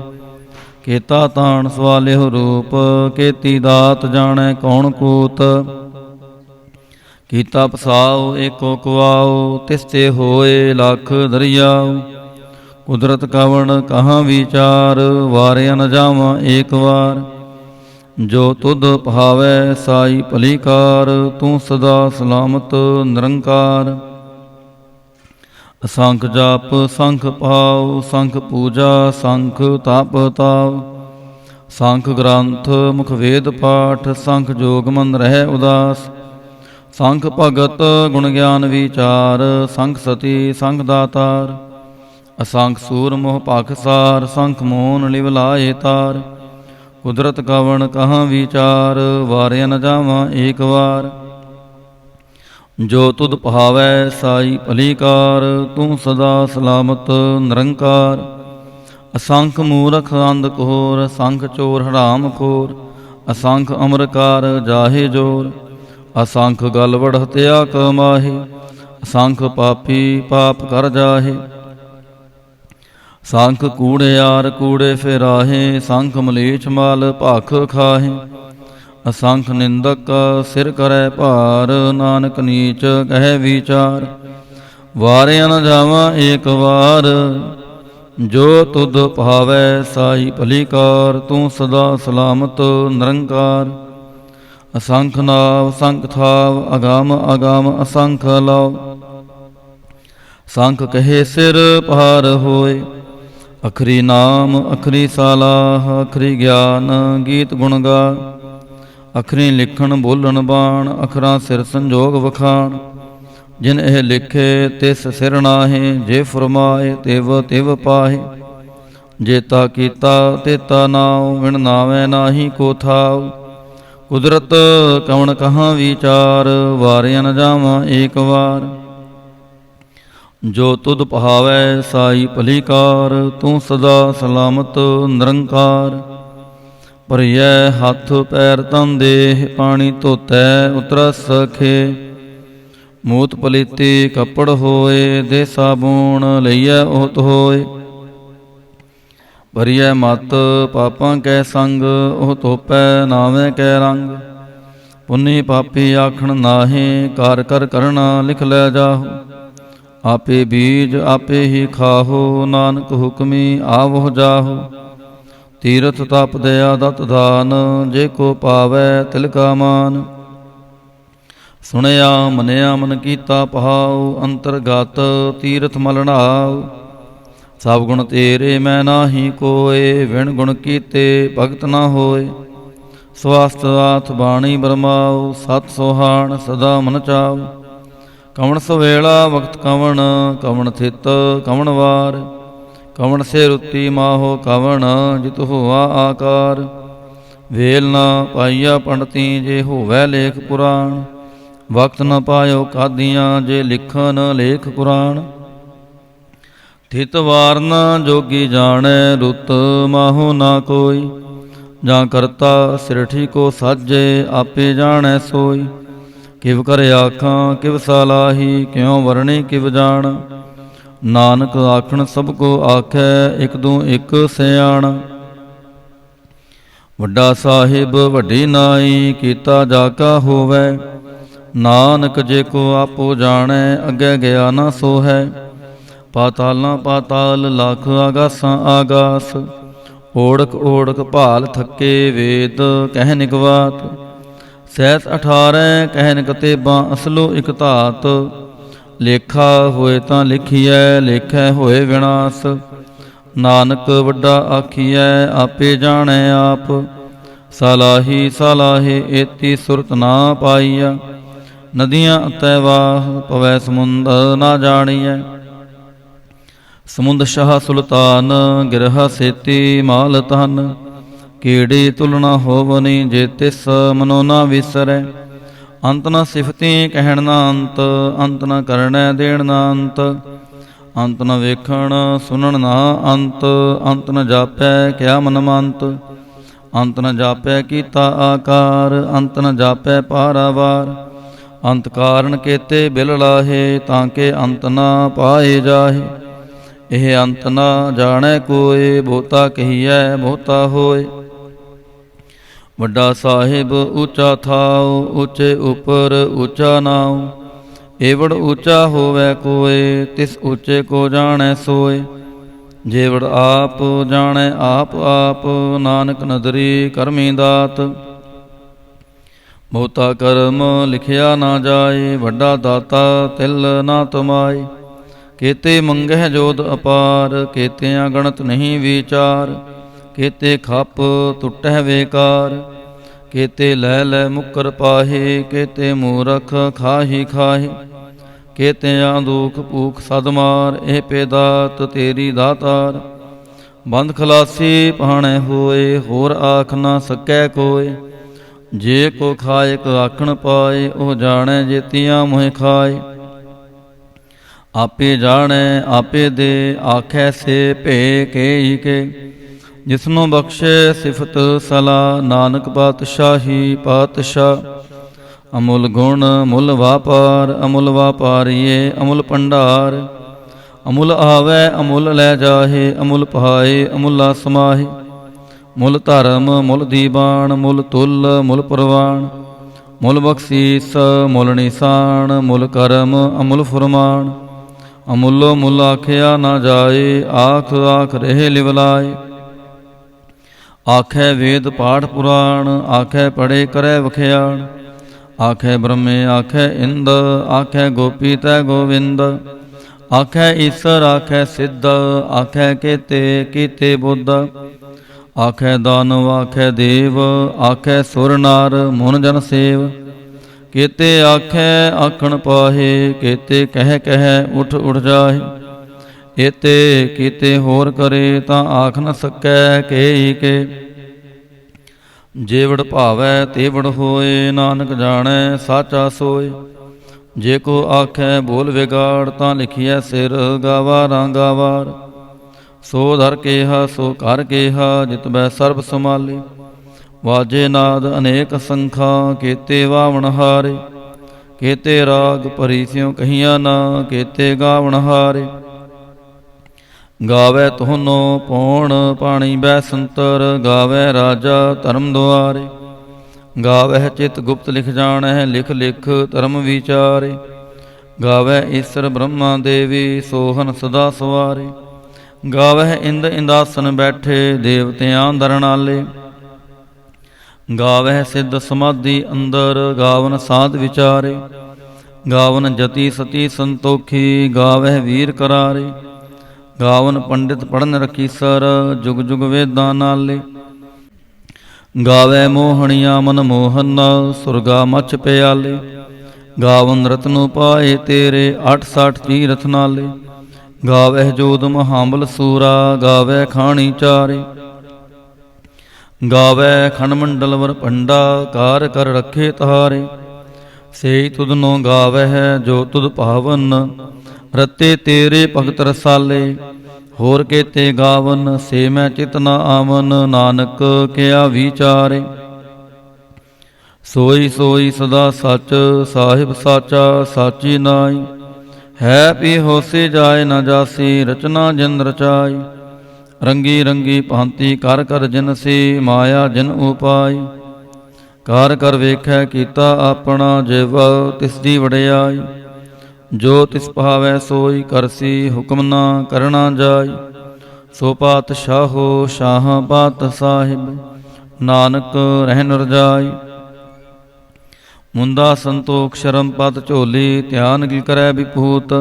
ਕੇਤਾ ਤਾਣ ਸਵਾਲਿਹੁ ਰੂਪ, ਕੇਤੀ ਦਾਤ ਜਾਣੈ ਕੌਣ ਕੂਤ। ਕੀਤਾ ਪਸਾਉ ਏਕੋ ਕੁਆਉ, ਤਿਸਤੇ ਹੋਏ ਲੱਖ ਦਰਿਆਉ। ਕੁਦਰਤ ਕਵਣ ਕਹਾਂ ਵਿਚਾਰ, ਵਾਰਿਆ ਨ ਜਾਵਾਂ ਏਕ ਵਾਰ। ਜੋ ਤੁਧ ਪਹਾਵੈ ਸਾਈ ਭਲੀ ਕਾਰ, ਤੂੰ ਸਦਾ ਸਲਾਮਤ ਨਿਰੰਕਾਰ। ਅਸੰਖ ਜਪ ਸੰਖ ਪਾਉ, ਸੰਖ ਪੂਜਾ ਸੰਖ ਤਪ ਤਾਉ। ਸੰਖ ਗ੍ਰੰਥ ਮੁਖ ਵੇਦ ਪਾਠ, ਸੰਖ ਜੋਗ ਮਨ ਰਹਿ ਉਦਾਸ। ਸੰਖ ਭਗਤ ਗੁਣ ਗਿਆਨ ਵਿਚਾਰ, ਸੰਖ ਸਤੀ ਸੰਖ ਦਾਤਾਰ। ਅਸੰਖ ਸੂਰ ਮੋਹ ਪਾਖਸਾਰ, ਸੰਖ ਮੋਨ ਲਿਵ ਲਾਏ ਤਾਰ। ਕੁਦਰਤ ਕਵਣ ਕਹਾਂ ਵਿਚਾਰ, ਵਾਰਿਆ ਨ ਜਾਵਾਂ ਏਕ ਵਾਰ। ਜੋ ਤੁਧ ਪਹਾਵੈ ਸਾਈ ਭਲੀ ਕਾਰ, ਤੂੰ ਸਦਾ ਸਲਾਮਤ ਨਿਰੰਕਾਰ। ਅਸੰਖ ਮੂਰਖ ਅੰਧ ਕੋਰ, ਸੰਖ ਚੋਰ ਹਰਾਮ ਖੋਰ। ਅਸੰਖ ਅਮਰਕਾਰ ਜਾਹੇ ਜੋਰ, ਅਸੰਖ ਗਲ ਵੜ ਹਤਿਆ ਕਮਾਹੇ। ਅਸੰਖ ਪਾਪੀ ਪਾਪ ਕਰ ਜਾਹੇ। ਸੰਖ ਕੂੜਿਆਰ ਕੂੜੇ ਫਿਰਾਹੇ, ਸੰਖ ਮਲੇਛ ਮਾਲ ਭਾਖ ਖਾਹੇ। ਅਸੰਖ ਨਿੰਦਕ ਸਿਰ ਕਰੈ ਭਾਰ, ਨਾਨਕ ਨੀਚ ਕਹਿ ਵਿਚਾਰ। ਵਾਰਿਆ ਨ ਜਾਵਾਂ ਏਕ ਵਾਰ, ਜੋ ਤੁਧ ਭਾਵੈ ਸਾਈ ਭਲੀ ਕਾਰ। ਤੂੰ ਸਦਾ ਸਲਾਮਤ ਨਿਰੰਕਾਰ। ਅਸੰਖ ਨਾਵ ਸੰਖ ਥਾਵ, ਅਗਮ ਅਗਮ ਅਸੰਖ ਲਾਵ। ਸੰਖ ਕਹੇ ਸਿਰ ਭਾਰ ਹੋਏ, ਅਖਰੀ ਨਾਮ ਅਖਰੀ ਸਾਲਾਹ। ਅਖਰੀ ਗਿਆਨ ਗੀਤ ਗੁਣ ਗਾ, ਅਖਰੀ ਲਿਖਣ ਬੋਲਣ ਬਾਣ। ਅਖਰਾਂ ਸਿਰ ਸੰਜੋਗ ਵਖਾਣ, ਜਿਨ ਇਹ ਲਿਖੇ ਤਿਸ ਸਿਰ ਨਾਹੇ। ਜੇ ਫਰਮਾਏ ਤਿਵ ਤਿਵ ਪਾਹੇ, ਜੇਤਾ ਕੀਤਾ ਤੇਤਾ ਨਾਉ। ਵਿਣ ਨਾਵੈ ਨਾਹੀ ਕੋ ਥਾਉ, ਕੁਦਰਤ ਕਵਣ ਕਹਾਂ ਵਿਚਾਰ। ਵਾਰਿਆ ਨ ਜਾਵਾਂ ਏਕ ਵਾਰ, ਜੋ ਤੁਧ ਪਹਾਵੈ ਸਾਈ ਭਲੀ ਕਾਰ। ਤੂੰ ਸਦਾ ਸਲਾਮਤ ਨਿਰੰਕਾਰ। ਭਰੀਐ ਹੱਥ ਪੈਰ ਤਨ ਦੇਹ, ਪਾਣੀ ਧੋਤੈ ਉਤਰਸ ਸਖੇ। ਮੂਤ ਪਲੀਤੀ ਕੱਪੜ ਹੋਏ, ਦੇ ਸਾਬੂਣ ਲਈਐ ਉਹਤ ਹੋਏ। ਭਰੀਐ ਮਤ ਪਾਪਾਂ ਕੈ ਸੰਗ, ਉਹ ਧੋਪੈ ਨਾਵੇਂ ਕੈ ਰੰਗ। ਪੁੰਨੀ ਪਾਪੀ ਆਖਣ ਨਾਹੀਂ, ਕਾਰ ਕਰ ਕਰਣਾ ਲਿਖ ਲੈ ਜਾਹੋ। ਆਪੇ ਬੀਜ ਆਪੇ ਹੀ ਖਾਹੋ, ਨਾਨਕ ਹੁਕਮੀ ਆਵਹੁ ਜਾਹੋ। ਤੀਰਥ ਤਪ ਦਇਆ ਦਤ ਦਾਨ, ਜੇ ਕੋ ਪਾਵੈ ਤਿਲ ਕਾ ਮਾਨ। ਸੁਣਿਆ ਮੰਨਿਆ ਮਨ ਕੀਤਾ ਪਹਾਉ, ਅੰਤਰਗਤ ਤੀਰਥ ਮਲ ਨਹਾਉ। ਸਭ ਗੁਣ ਤੇਰੇ ਮੈਂ ਨਾਹੀ ਕੋਏ, ਵਿਣ ਗੁਣ ਕੀਤੇ ਭਗਤ ਨਾ ਹੋਏ। ਸਵਾਸਤ ਆਥ ਬਾਣੀ ਬਰਮਾਉ, ਸਤ ਸੋਹਾਣ ਸਦਾ ਮਨ ਚਾਉ। ਕਵਣ ਸਵੇਲਾ ਵਕਤ ਕਵਣ, ਕਵਣ ਥਿਤ ਕਵਣ ਵਾਰ। ਕਵਣ ਸੇ ਰੁੱਤੀ ਮਾਹੋ ਕਵਣ, ਜਿਤ ਹੋਆ ਆਕਾਰ। ਵੇਲ ਨਾ ਪਾਈਆ ਪੰਡਤੀ, ਜੇ ਹੋਵੈ ਲੇਖ ਪੁਰਾਣ। ਵਕਤ ਨ ਪਾਇਓ ਕਾਦੀਆਂ, ਜੇ ਲਿਖਨ ਲੇਖ ਕੁਰਾਨ। ਥਿਤ ਵਾਰ ਨ ਜੋਗੀ ਜਾਣੈ, ਰੁੱਤ ਮਾਹੋ ਨਾ ਕੋਈ। ਜਾਂ ਕਰਤਾ ਸਿਰਠੀ ਕੋ ਸਾਜੇ, ਆਪੇ ਜਾਣੈ ਸੋਈ। ਕਿਵ ਕਰ ਆਖਾਂ ਕਿਵ ਸਲਾਹੀ, ਕਿਉ ਵਰਣੀ ਕਿਵ ਜਾਣ। ਨਾਨਕ ਆਖਣ ਸਭ ਕੋ ਆਖੈ, ਇਕ ਦੂ ਇਕ ਸਿਆਣ। ਵੱਡਾ ਸਾਹਿਬ ਵੱਡੀ ਨਾਈ, ਕੀਤਾ ਜਾ ਕਾ ਹੋਵੈ। ਨਾਨਕ ਜੇ ਕੋ ਆਪੋ ਜਾਣੈ, ਅੱਗੇ ਗਿਆ ਨਾ ਸੋਹੈ। ਪਾਤਾਲਾਂ ਪਾਤਾਲ ਲੱਖ ਆਗਾਸਾਂ ਆਗਾਸ। ਓੜਕ ਓੜਕ ਭਾਲ ਥੱਕੇ, ਵੇਦ ਕਹਿ ਨਿਗਵਾਤ। ਸਹਿਸ 18 ਕਹਿਨ ਕਤੇਬਾਂ, ਅਸਲੋ ਇਕ ਧਾਤ। ਲੇਖਾ ਹੋਏ ਤਾਂ ਲਿਖੀਐ, ਲੇਖੈ ਹੋਏ ਵਿਨਾਸ਼। ਨਾਨਕ ਵੱਡਾ ਆਖੀਐ, ਆਪੇ ਜਾਣੈ ਆਪ। ਸਲਾਹੀ ਸਲਾਹੇ ਏਤੀ ਸੁਰਤ ਨਾ ਪਾਈਆ। ਨਦੀਆਂ ਅਤੈ ਵਾਹ, ਪਵੈ ਸਮੁੰਦ ਨਾ ਜਾਣੀਐ। ਸਮੁੰਦ ਸ਼ਾਹ ਸੁਲਤਾਨ, ਗਿਰਹਾ ਸੇਤੀ ਮਾਲ ਤਨ। ਕੀੜੀ ਤੁਲਨਾ ਹੋਵਨੀ, ਜੇ ਤਿਸ ਮਨੋ ਨਾ ਵਿਸਰੈ। ਅੰਤ ਨ ਸਿਫਤੀ ਕਹਿਣ ਨਾ ਅੰਤ, ਅੰਤ ਨ ਕਰਣੈ ਦੇਣ ਨਾ ਅੰਤ। ਅੰਤ ਨ ਵੇਖਣ ਸੁਣਨ ਨਾ ਅੰਤ, ਅੰਤ ਨ ਜਾਪੈ ਕਿਆ ਮਨ ਮੰਤ। ਅੰਤ ਨ ਜਾਪੈ ਕੀਤਾ ਆਕਾਰ, ਅੰਤ ਨ ਜਾਪੈ ਪਾਰਾਵਾਰ। ਅੰਤ ਕਾਰਨ ਕੇਤੇ ਬਿਲ ਲਾਹੇ, ਤਾਂ ਕੇ ਅੰਤ ਨਾ ਪਾਏ ਜਾਹੇ। ਇਹ ਅੰਤ ਨਾ ਜਾਣੈ ਕੋਇ, ਬਹੁਤਾ ਕਹੀਐ ਬਹੁਤਾ ਹੋਏ। ਵੱਡਾ ਸਾਹਿਬ ਉੱਚਾ ਥਾਉ, ਉੱਚੇ ਉਪਰ ਉੱਚਾ ਨਾਉ। ਏਵੜ ਉੱਚਾ ਹੋਵੈ ਕੋਇ, ਤਿਸ ਉੱਚੇ ਕੋ ਜਾਣੈ ਸੋਏ। ਜੇਵੜ ਆਪ ਜਾਣੈ ਆਪ ਆਪ, ਨਾਨਕ ਨਦਰੀ ਕਰਮੀ ਦਾਤ। ਬਹੁਤਾ ਕਰਮ ਲਿਖਿਆ ਨਾ ਜਾਏ, ਵੱਡਾ ਦਾਤਾ ਤਿਲ ਨਾ ਤਮਾਏ। ਕੇਤੇ ਮੰਗਹਿ ਜੋਦ ਅਪਾਰ, ਕੇਤਿਆਂ ਗਣਤ ਨਹੀਂ ਵਿਚਾਰ। ਕੇਤੇ ਖੱਪ ਟੁੱਟਹਿ ਵੇਕਾਰ, ਕੇਤੇ ਲੈ ਲੈ ਮੁੱਕਰ ਪਾਹੇ। ਕੇਤੇ ਮੂਰਖ ਖਾਹੀ ਖਾਹੇ, ਕੇਤਿਆਂ ਦੁਖ ਭੂਖ ਸਦ ਮਾਰ। ਇਹ ਪੇਦਾਤ ਤੇਰੀ ਦਾਤਾਰ, ਬੰਦ ਖਲਾਸੀ ਪਾਣੈ ਹੋਏ। ਹੋਰ ਆਖ ਨਾ ਸਕੈ ਕੋਏ, ਜੇ ਕੋ ਖਾਇਕ ਆਖਣ ਪਾਏ। ਉਹ ਜਾਣੈ ਜੇਤੀਆਂ ਮੋਹਿ ਖਾਏ। ਆਪੇ ਜਾਣੈ ਆਪੇ ਦੇ, ਆਖੈ ਸੇ ਭੇ ਕੇ ਕੇ। ਜਿਸਨੂੰ ਬਖਸ਼ੇ ਸਿਫਤ ਸਲਾ, ਨਾਨਕ ਪਾਤਸ਼ਾਹੀ ਪਾਤਸ਼ਾਹ। ਅਮੁੱਲ ਗੁਣ ਮੁੱਲ ਵਾਪਾਰ, ਅਮੁੱਲ ਵਾਪਾਰੀਏ ਅਮੁੱਲ ਭੰਡਾਰ। ਅਮੁੱਲ ਆਵੈ ਅਮੁੱਲ ਲੈ ਜਾਹੇ, ਅਮੁੱਲ ਪਹਾਏ ਅਮੁੱਲਾ ਸਮਾਹੇ। ਮੁੱਲ ਧਰਮ ਮੁੱਲ ਦੀਬਾਨ, ਮੁੱਲ ਤੁਲ ਮੁੱਲ ਪ੍ਰਵਾਨ। ਮੁੱਲ ਬਖਸ਼ੀਸ ਮੁੱਲ ਨਿਸ਼ਾਨ, ਮੁੱਲ ਕਰਮ ਅਮੁੱਲ ਫੁਰਮਾਨ। ਅਮੁੱਲੋ ਮੁੱਲ ਆਖਿਆ ਨਾ ਜਾਏ, ਆਖ ਆਖ ਰਹੇ ਲਿਵਲਾਏ। ਆਖੈ ਵੇਦ ਪਾਠ ਪੁਰਾਣ, ਆਖੈ ਪੜੇ ਕਰੈ ਵਖਿਆਣ। ਆਖੈ ਬ੍ਰਹਮੇ ਆਖੈ ਇੰਦ, ਆਖੈ ਗੋਪੀ ਤੈ ਗੋਵਿੰਦ। ਆਖੈ ਈਸਰ ਆਖੈ ਸਿੱਧ, ਆਖੈ ਕੇਤੇ ਕੀਤੇ ਬੁੱਧ। ਆਖੈ ਦਾਨਵ ਆਖੈ ਦੇਵ, ਆਖੈ ਸੁਰ ਨਾਰ ਮੁਨ ਜਨ ਸੇਵ। ਕੇਤੇ ਆਖੈ ਆਖਣ ਪਾਹੇ, ਕੇਤੇ ਕਹਿ ਕਹਿ ਉਠ ਉਠ ਜਾਹੇ। ਏਤੇ ਕੀਤੇ ਹੋਰ ਕਰੇ, ਤਾਂ ਆਖ ਨ ਸਕੈ ਕੇਈ ਕੇ। ਜੇਵੜ ਭਾਵੈ ਤੇਵੜ ਹੋਏ, ਨਾਨਕ ਜਾਣੈ ਸਾਚਾ ਸੋਏ। ਜੇ ਕੋ ਆਖੈ ਬੋਲ ਵਿਗਾੜ, ਤਾਂ ਲਿਖੀਐ ਸਿਰ ਗਾਵਾਰਾਂ ਗਾਵਾਰ। ਸੋ ਧਰ ਕੇਹਾ ਸੋ ਕਰ ਕੇਹਾ, ਜਿਤ ਬੈ ਸਰਬ ਸੰਭਾਲੇ। ਵਾਜੇ ਨਾਦ ਅਨੇਕ ਸੰਖਾ, ਕੇਤੇ ਵਾਵਣ ਹਾਰੇ। केते राग भरी स्यों कहिया ना, केते गावण हारे। गावै तुहनो पौण पाणी बैसंतर, गावै राजा धर्म द्वारे। गावै चित गुप्त लिख जाणै, लिख लिख धर्म विचारे। गावै ईश्वर ब्रह्मा देवी, सोहन सदा सवारे। गावै इंद इंदासन बैठे, देवतियां दरनाले। गावह सिद्ध समाधि अंदर, गावन साध विचारे। गावन जति सती संतोखी, गावह वीर करारे। गावन पंडित पढ़न रखीसर, जुग जुग वेदां नाले। गावै मोहनिया मन मोहन, सुरगा मछ प्याले। गावन रत्न पाए तेरे, 860 तीरथ नाले। गावह जोध महाबल सूरा, गावै खाणी चारे। गावै खंडमंडल वर पंडा, कार कर रखे तहारे। से तुद नो गावह जो तुद पावन, रते तेरे भगत रसाले। होर केते गावन से मैं चित न आवन, नानक क्या विचारे। सोई सोई सदा सच, साहिब साचा साची नाई। है पी होसे जाए न जासी, रचना जिन रचाई। रंगी रंगी भांति कर कर जिन से, माया जिन उपाय। कार कर वेखै कीता अपना, जिव तिसदी वड़ियाई। जो तिस भावै सोई करसी, हुक्म ना करना जाय। सो पातशाहो शाह पात साहिब, नानक रहन रजाई। मुंदा संतोख शरम पद झोली, ध्यान गिल करै विभूत।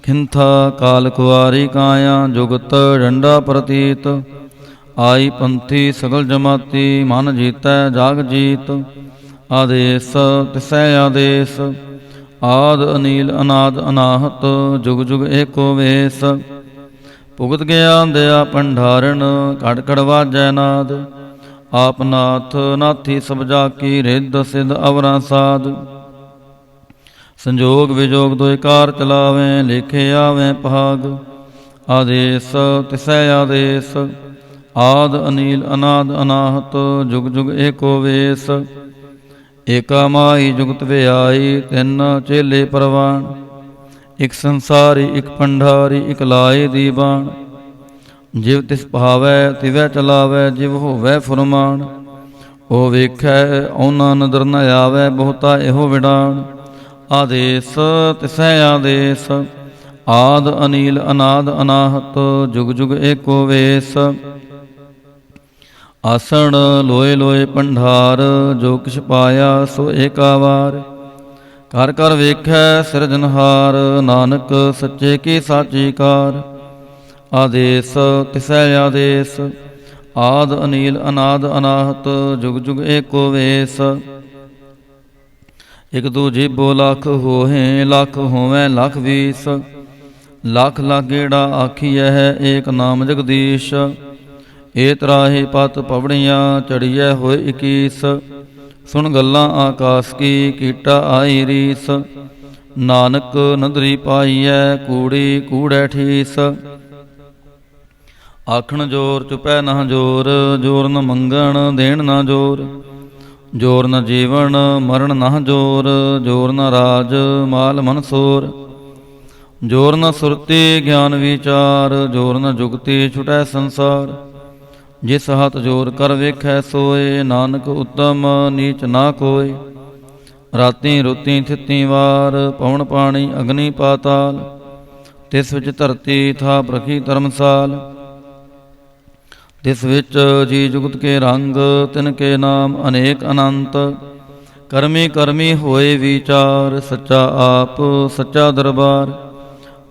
खिंथा काल कुआरी काया, जुगत डंडा प्रतीत। आई पंथी सगल जमाती, मन जीतै जाग जीत। आदेश तिसै आदेश, आद अनील अनाद अनाहत। जुग जुग एको वेश, भुगत ज्ञान दया भंडारण। कड़ कड़ वाजै नाद, आप नाथ नाथी सब जाकी। रिद्ध सिद्ध अवरां साध, संजोग विजोग दोय कार चलावें। लेखे आवें भाग, आदेश तिसै आदेश। आद अनील अनाद अनाहत, जुग जुग एको वेश। एका माई जुगत व्याई, तिन चेले परवान। एक संसारी एक भंडारी, एक लाए दीवान। जिव तिस भावै तिवै चलावै, जिव होवै फुरमान। ओ वेखै औना नदर न आवै, बहुता एहो विडान। आदेश तिसै आदेश, आद अनील अनाद अनाहत। जुग जुग एको वेश। आसन लोए लोए भंडार, जो किछ पाया सो एका वार। कर कर वेखै सिरजनहार, नानक सच्चे की साची कार। आदेश तिसै आदेश, आद अनील अनाद अनाहत। जुग जुग एको वेश। एक दो जीबो लख होहें, लख होवें लख बीस। लख लख गेड़ा आखिए है, एक नाम जगदीश। ए त्राहे पत पवड़ियाँ, चढ़िए होए 21। सुन गल्लां आकाश की, कीटा आई रीस। नानक नदरी पाईऐ, कूड़ी कूड़ै ठीस। आखण जोर चुपै न जोर, जोर न मंगण देण न जोर। जोर न जीवन मरण न जोर, जोर न राज माल मनसोर। जोर न सुरती ज्ञान विचार, जोर न जुगती छुटै संसार। जिस हाथ जोर कर वेखै सोए, नानक उत्तम नीच ना कोय। राती रुती थिती वार, पवन पानी अग्नि पाताल। तिस विच धरती था प्रखी धर्मसाल। तिस विच जी जुगत के रंग, तिनके नाम अनेक अनंत। करमी करमी होए विचार, सच्चा आप सच्चा दरबार।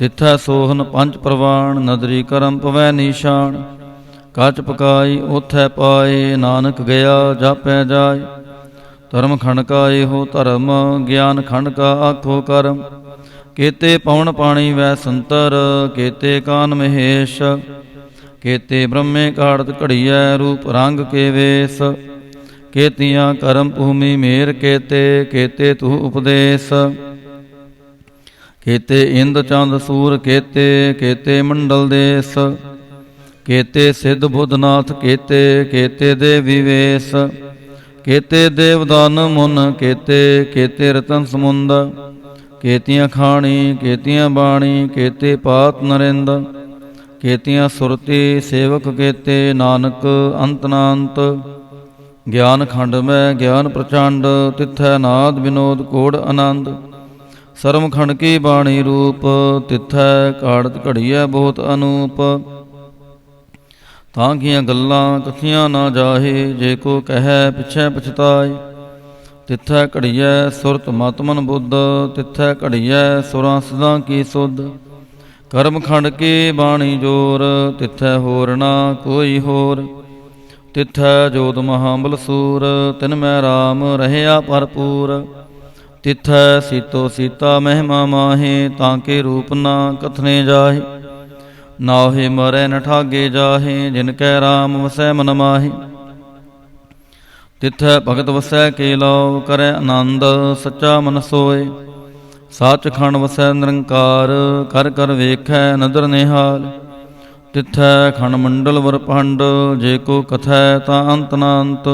तिथै सोहन पंच प्रवाण, नदरी करम पवै निशान। कच पकाई ओथै पाए, नानक गया जापै जाय। धर्म खंड का एहो धर्म, ज्ञान खंड का आखो कर्म। केते पवन पाणी वै संतर, केते कान महेश। केते ब्रह्मे काड़त घड़िया, रूप रंग के वेश। केतियाँ करम भूमि मेर केते, केते तू उपदेश। केते इंद चंद सूर केते, केते मंडल देश। केते सिद्ध बुद्धनाथ केते, केते देवी वेश। केते देवदान मुन केते केते रतन समुंद केतियाँ खाणी केतियाँ बाणी केते पात नरेंद केतियाँ सुरती सेवक केते नानक अंतनांत ज्ञान खंड में ज्ञान प्रचंड तिथै नाद विनोद कोड आनंद सरम खंड की बाणी रूप तिथै काड़त घड़िया बहुत अनूप तां कियां गल्लां कथियां ना जाहे जे को कहै पिछै पछताए तिथै घड़िया सुरत मतमन बुद्ध तिथै घड़िया सुरां सदा की सुध कर्म खंड की बाणी जोर तिथै होर ना कोई होर तिथै जोत महाबल सूर तिन मैं राम रहया भरपूर तिथै सीतो सीता महिमा माहे ताके रूप ना कथने जाहे नाहे मरै न ठागे जाहे जिनकै राम वसै मन माहे तिथै भगत वसै के लाओ करै आनंद सच्चा मन सोए सच खंड वसै निरंकार कर कर वेखै नदर निहाल तिथै खंड मंडल वर पंड जे को कथै ता अंत ना अंत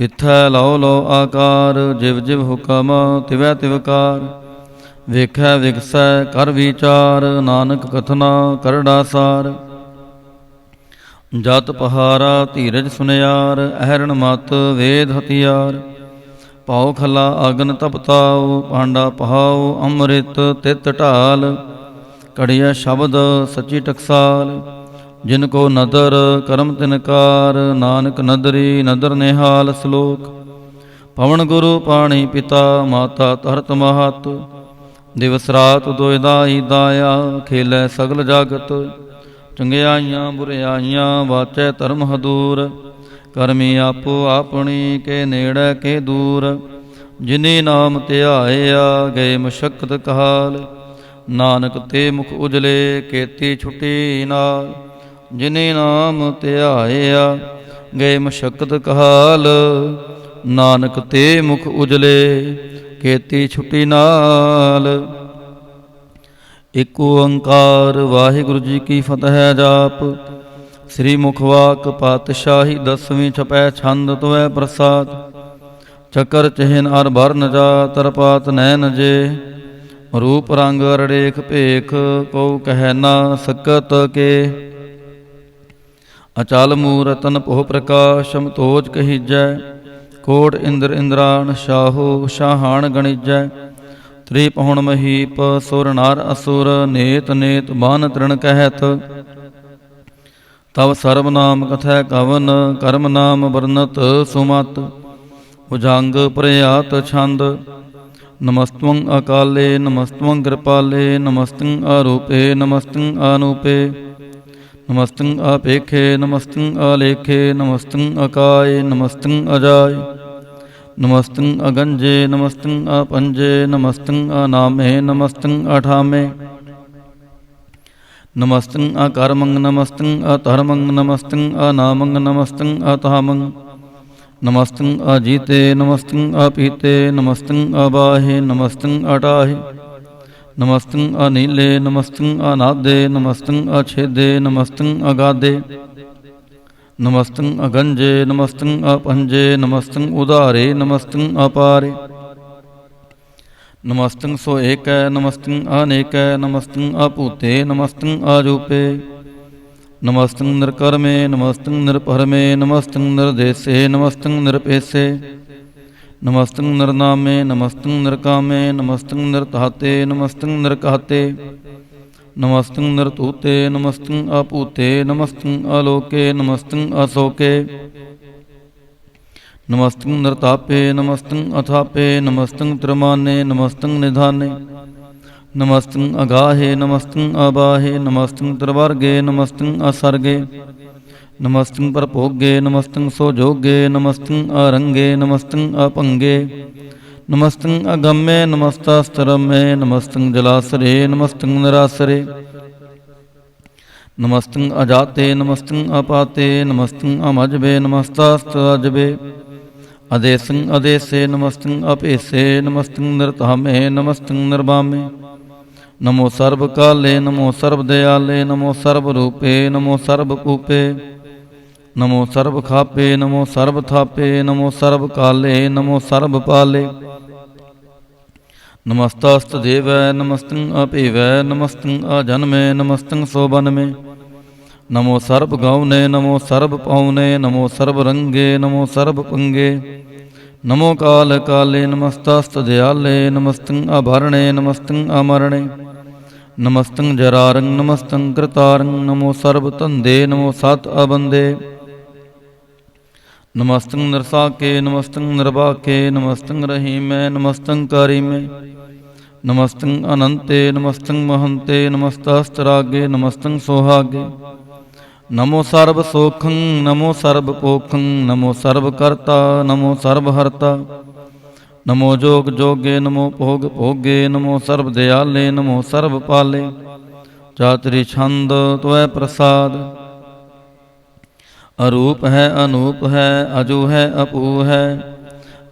तिथै लौ लौ आकार जिव जिव हुकम तिवै तिवकार वेखै विगसै कर विचार नानक कथना करड़ा सार जत पहारा धीरज सुनियार अहरण मत वेद हथियार पाओ खला अगन तपताओ पांडा पहाओ अमृत तित ढाल कड़िया शब्द सची टकसाल जिनको नदर करम तिनकार नानक नदरी नदर निहाल श्लोक पवन गुरु पाणी पिता माता तरत महत दिवस रात दोयदाई दाया खेलै सगल जागत चंगियाइयां बुरियाइयां वाचै धर्म हदूर करमी आपो आपनी के नेड़े के दूर जिनी नाम ध्याया गए मशक्कत कहाल नानक ते मुख उजले केती छुटी नाल जिने नाम ध्याया गए मशक्कत कहाल नानक ते मुख उजले केती छुटी नाल एक ओंकार वाहिगुरु जी की फतह जाप श्री मुखवाक पातशाही 10वीं छपै छंद तवै प्रसाद चकर चिहन अर भर न जा तरपात नैन जे रूप रंग अरड़ेख भेख को कह ना सकत के अचल मूरतन पोह प्रकाशम तोज कहीजै कोट इंद्र इंद्राण शाहो शाहान गणिजै त्रिपहुण महीप सुर नार असुर नेत नेत बान तृण कहत तव सर्व नाम कथै कवन कर्म नाम वर्णत सुमत भुजंग प्रयात छंद नमस्त्वं अकाले नमस्त्वं कृपाले नमस्तं अरूपे नमस्तं अनूपे नमस्तं अपेखे नमस्तं अलेखे नमस्तं अकाय नमस्तं अजाय नमस्तं अगंजे नमस्तं अपंजे नमस्तं अनामे नमस्तं अठामे नमस्तं अकर्मं नमस्तं अधर्मं नमस्तं अनामं नमस्तं अतामं नमस्तं अजीते नमस्तं अपीते नमस्तं अबाहे नमस्तं अटाहे नमस्तं अनीले नमस्तं अनादे नमस्तं अछेदे नमस्तं अगाधे नमस्तं अगंजे नमस्तं अपंजे नमस्तं उदारे नमस्तं अपारे नमस्तं सो एक नमस्तं अनेक नमस्तं अपूते नमस्तं अजूपे नमस्तं निर्कर्मे नमस्तं निर्भरमे नमस्तं निर्देशे नमस्तं निरपेशे नमस्तं निर्नामे नमस्तं निर्कामे नमस्तं निर्ताते नमस्तं निर्काते नमस्तं निर्तूते नमस्तं अपूते नमस्तं अलोके नमस्तं अशोके नमस्तं निर्तापे नमस्तं अथापे नमस्तं त्रिमाने नमस्तं निधाने नमस्तं अगाहे नमस्तं अबाहे नमस्तं त्रिवर्गे नमस्तं असर्गे नमस्तं परभोगे नमस्तं सोजोगे नमस्तं अरंगे नमस्तं अपंगे नमस्तं अगम्ये नमस्तास्तरम्ये नमस्तं जलासरे नमस्तं निरासरे नमस्तं अजाते नमस्तं अपाते नमस्तं अमजबे नमस्तास्तजबे अदेशं अदेशे नमस्तं अपेशे नमस्तं निर्तामे नमस्तं निर्वामे नमो सर्वकाले नमो सर्वदयाले नमो सर्वरूपे नमो सर्वपूपे नमो सर्व खापे नमो सर्व थापे नमो सर्व काले नमो सर्व पाले। नमस्तस्त देव नमस्तं अपीव नमस्तं अजन्मे नमस्तं सोबनमे। नमो सर्व गौने नमो सर्व पौने नमो सर्व रंगे नमो सर्व पंगे। नमो काल काले नमस्तस्त दयाले नमस्तं अभरणे नमस्तं अमरणे। नमस्तं जरारं नमस्तं कृतारं नमो सर्व तंदे नमो सत अबंदे। नमस्तं नरसाके नमस्तं नरबाके नमस्तं रहीमे नमस्तं करीमे। नमस्तं अनंते नमस्तं महंते नमस्तस्तरागे नमस्तं सोहागे। नमो सर्व सोखं नमो सर्व पोखं नमो सर्व कर्ता नमो सर्व हर्ता। नमो जोग जोगे नमो भोग भोगे नमो सर्व दयाले नमो सर्व पाले। चातुरी छंद त्वै प्रसाद। अरूप है अनूप है अजू है अपू है।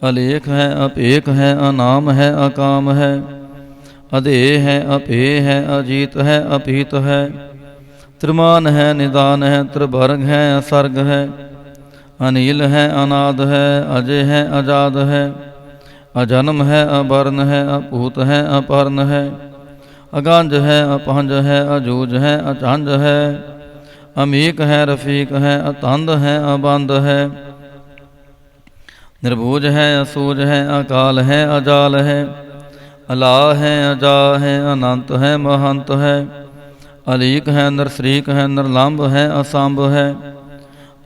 अलेख है अपेख है अनाम है अकाम है। अधेय है अपेय है अजीत है अपीत है। त्रिमान है निदान है त्रिभर्ग है असर्ग है। अनिल है अनाद है अजय है अजाद है। अजन्म है अवर्ण है अपूत है अपर्ण है। अगांज है अपहंज है अजूज है अचांज है। अमीक है रफीक है अतंद है अबंद है। निर्भुज है असूज है अकाल है अजाल है। अला है अजा है अनंत है महंत है। अलीक है नरसरीक है नरलंब है असंभ है।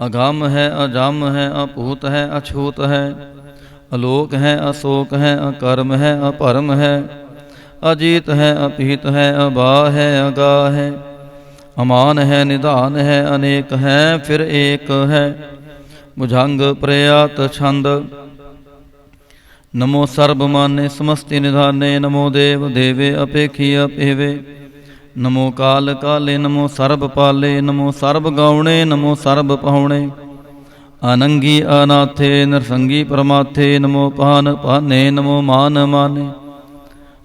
अगम है अजम है अपूत है अछूत है। अलोक है अशोक है अकर्म है अपरम है। अजीत है अपीत है अबा है अगा है। अमान है निदान है अनेक है फिर एक है। भुजंग प्रयात छंद। नमो सर्वमान्य समस्ति निधाने नमो देव देवे अपेखी अपेवे। नमो काल काले नमो सर्व पाले नमो सर्व गौणे नमो सर्व पहुणे। अनंगी अनाथे नरसंगी परमाथे नमो पान पाने नमो मान माने।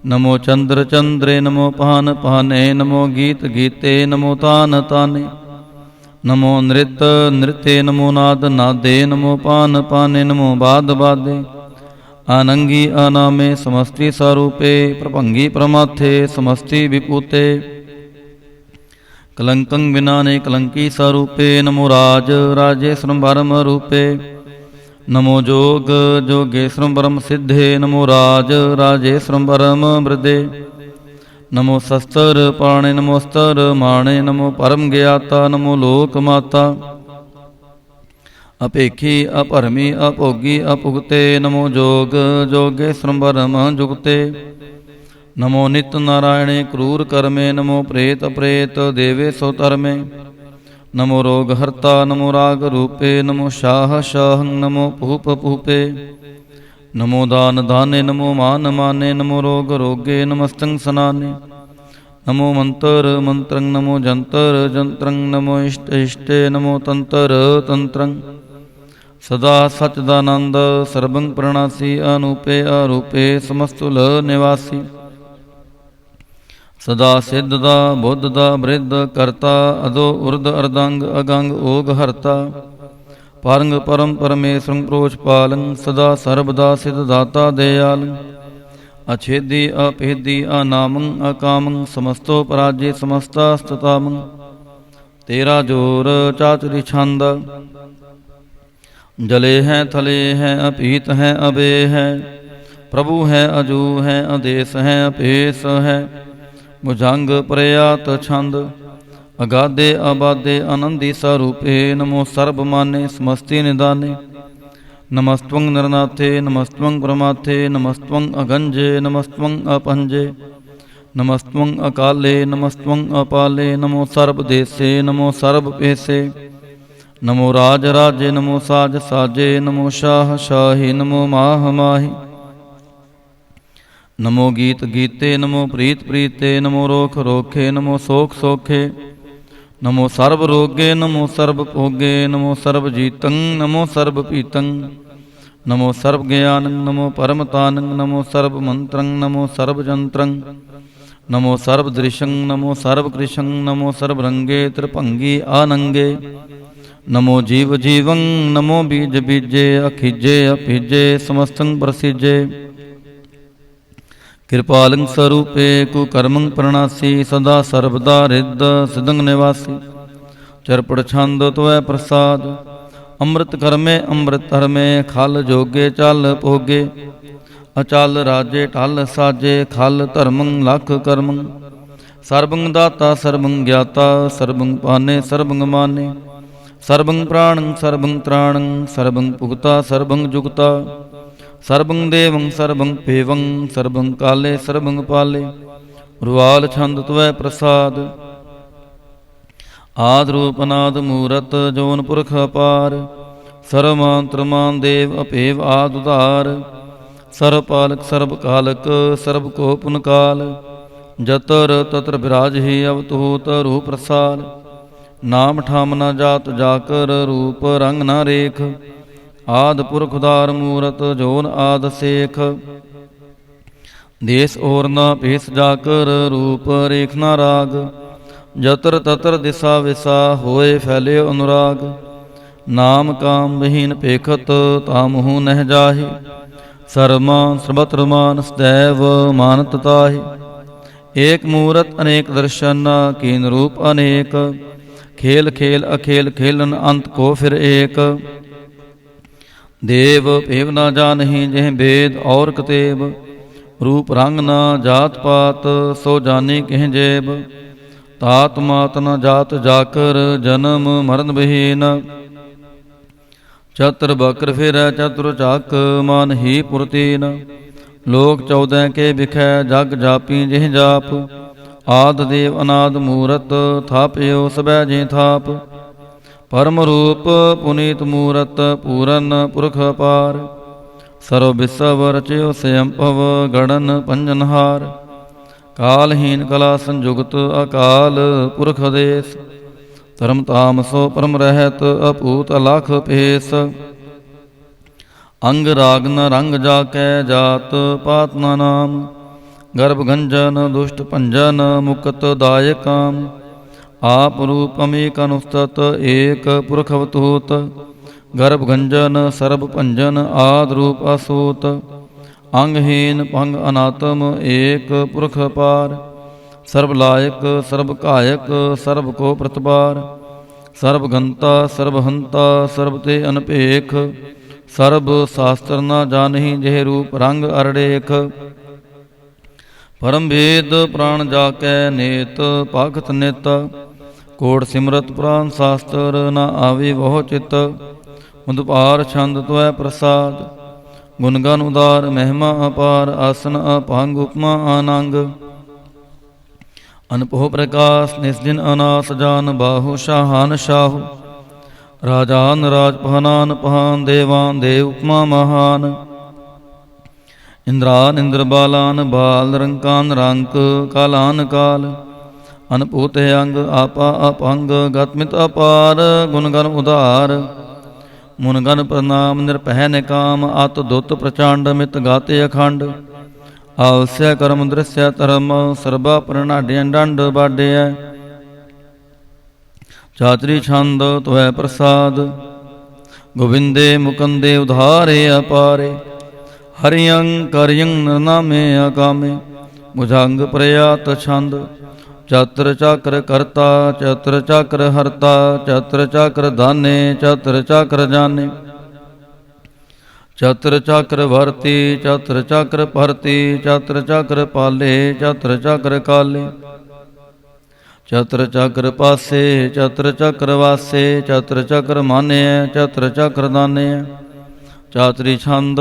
नमो चंद्र चंद्रे नमो पान पाने नमो गीत गीते नमो तान ताने। नमो नृत्य नृत्य नमो नाद नादे नमो पान पाने नमो बाद बादे। अनंगी अनामे समस्ति स्वरूपे प्रभंगी प्रमाथे समस्ति विपूते। कलंकं विनाने कलंकी स्वरूपे नमो राज राजेश्वरम परम रूपे। नमो जोग जोगेश्वरम परम सिद्धे नमो राज राजेश्वरम परम वृद्धे। नमो शस्त्र पाणे नमो अस्त्र माणे नमो परम ज्ञाता नमो लोक माता। अपेखी अपरमी अपोगी अपुगते नमो जोग जोगेश्वरम परम जुगते। नमो नित्य नारायणे क्रूर कर्मे नमो प्रेत प्रेत देवे सोतर्मे। नमो रोग हर्ता नमो राग रूपे नमो शाह शाहं नमो पूप पूपे। नमो दान दाने नमो मान माने नमो रोग रोगे नमस्तं सनाने। नमो मंत्र मंत्रं नमो जंतर जंत्रं नमो इष्ट इष्टे नमो तंत्र तंत्रं। सदा सच्चिदानंद सर्वं प्रणासी अनूपे अरूपे समस्तुल निवासी। सदा सिद्धदा बुद्धदा वृद्ध करता अदो उर्द अर्धांग अगंग ओग हरता। पारंग परम परमेश्वरं प्रोचपालं सदा सर्वदा सिद्धदाता दयालं। अछेदी अपेदी अनामं अकामं समस्तो पराजय समस्तास्ततामं। तेरा जोर चातुरी छंद। जले हैं थले हैं अपीत हैं अबे है। प्रभु है अजू है आदेश है अपेश है। भुजंग प्रयात छंद। अगाधे अबाधे आनंदी स्वरूपे नमो सर्वमाने समस्ति निदाने। नमस्त्वं नरनाथे नमस्त्वं प्रमाथे नमस्त्वं अगंजे नमस्त्वं अपंजे। नमस्त्वं अकाले नमस्त्वं अपाले नमो सर्वदेशे नमो सर्वपेशे। नमो राज राजे नमो साज साजे नमो शाह शाही नमो माह माही। नमो गीत गीते नमो प्रीत प्रीते नमो रोख रोखे नमो सोख सोखे। नमो सर्व रोगे नमो सर्व भोगे नमो सर्व जीतं नमो सर्व पीतं। नमो सर्व ज्ञानं नमो परमतानं नमो सर्व मंत्रं नमो सर्व जंत्रं। नमो सर्व दृशं नमो सर्व कृशं नमो सर्व रंगे त्रिभंगी आनंगे। नमो जीव जीवं नमो बीज बीजे अखिजे अभिजे समस्तं प्रसिजे कृपालं स्वरूपे कुकर्मं प्रणासी सदा सर्वदा रिद्ध सिद्धं निवासी चरपड़ छंद त्वै प्रसाद अमृत कर्मे अमृत धर्मे खल जोगे चल भोगे अचल राजे टल साजे खल धर्मं लख कर्मं सर्वं दाता सर्वं ज्ञाता सर्वं पाने सर्वं माने सर्वं प्राणं सर्वं त्राणं सर्वं पुगता सर्वं जुगता सर्वं देवं सर्वं पेवं सर्वं काले सर्वं पाले रुआल छंद त्वै प्रसाद आद रूप अनाद मूरत जोन पुरख अपार सर्वमांत्रमान देव अपेव आद उदार सर्वपालक सर्वकालक सर्व को पुन काल जतर तत्र विराज ही अवतूत रूप प्रसाद नाम ठाम न जात जाकर रूप रंग न रेख आद पुरख उदार मूरत जोन आद सेख देश और न भेस जाकर रूप रेख न राग जतर ततर दिशा विसा होए फैले अनुराग नाम काम विहीन पेखत तामहु नह जाहि सर्वमान सर्वत्र मान सदैव मानत ताहि एक मूरत अनेक दर्शन कीन रूप अनेक खेल खेल अखेल खेलन अंत को फिर एक देव पेव न जानहि जह वेद और कतेब रूप रंग न जात पात सो जाने कह जेब तात मात न जात जाकर जन्म मरण विहीन चतुर बकर फिर चतुर चाक मान ही पुरतीन लोक 14 के बिखै जग जापी जिह जाप आद देव अनाद मूरत थाप्यो सबै जे थाप परम रूप पुनीत मूरत पूरन पुरख अपार सर्व विश्व रचयो स्वयं पव गणन पंजनहार कालहीन कला संजुगत अकाल पुरख देश धर्म तामसो परम रहत अपूत अलख पेश अंग राग न रंग जाकै जात पात न नाम गर्भ गंजन दुष्ट पंजन मुक्त दायक काम आप रूप अमेक अनुस्तत एक पुरख अवतूत गर्भ गंजन सर्व पंजन आद रूप असूत अंगहीन भंग अनात्म एक पुरख पार सर्व लायक सर्व कायक सर्व को प्रतिबार सर्व गंता सर्वहंता सर्व ते अनपेख सर्व शास्त्र न जानहि जह रूप रंग अरडेख परम भेद प्राण जाकै नेत पाखत नित कोट सिमरत पुराण शास्त्र न आवे वह चित मुदपार छंद त्वै प्रसाद गुणगन उदार महिमा अपार आसन अपांग उपमा आनंग अनपोह प्रकाश निस्दिन अनास जान बाहु शाहान शाहु राजान राज पहनान पहान देवान देव उपमा महान इंद्रान इंद्र बालान बाल रंकान रंक कालान काल अनपूत अंग आपा अपंग गतमित अपार गुणगन उदार मुनगन प्रणाम निरपह निकाम अत दुत प्रचंड मित गाते अखंड आलस्य कर्म दृश्य धर्म सर्वा प्रणाड्य दंड बाड्य चातरी छंद त्वै प्रसाद गोविंदे मुकंदे उधारे अपारे हरियं करियं नामे अकामे मुझंग प्रयात छंद चत्र चक्र करता चत्र चक्र हरता चत्र चक्र दाने चत्र चक्र जाने चत्र चक्र भरती चत्र चक्र भरती चत्र चक्र पाले चत्र चक्र काले चत्र चक्र पासे चत्र चक्र वासे चत्र चक्र माने चत्र चक्र दाने चातरी छंद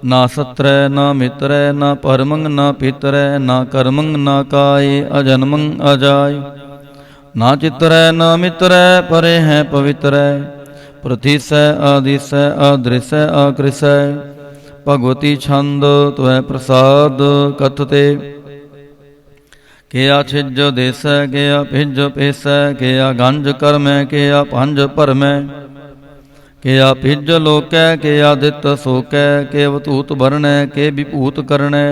ना सत्रय न मित्रय न परमंग न पितरय न कर्मंग न काय अजन्मंग अजाय ना चित्रय न मित्रय परे हैं पवित्रय प्रतिशय आदिशय अदृश्य अकृशय भगवती छंद त्वै प्रसाद कथते केया छिज देश केया भिज पेश केया गंज कर्म केया पंज परमै केया भिज लोकै के आदित सोकै के अवतूत भरणै के विभूत करणै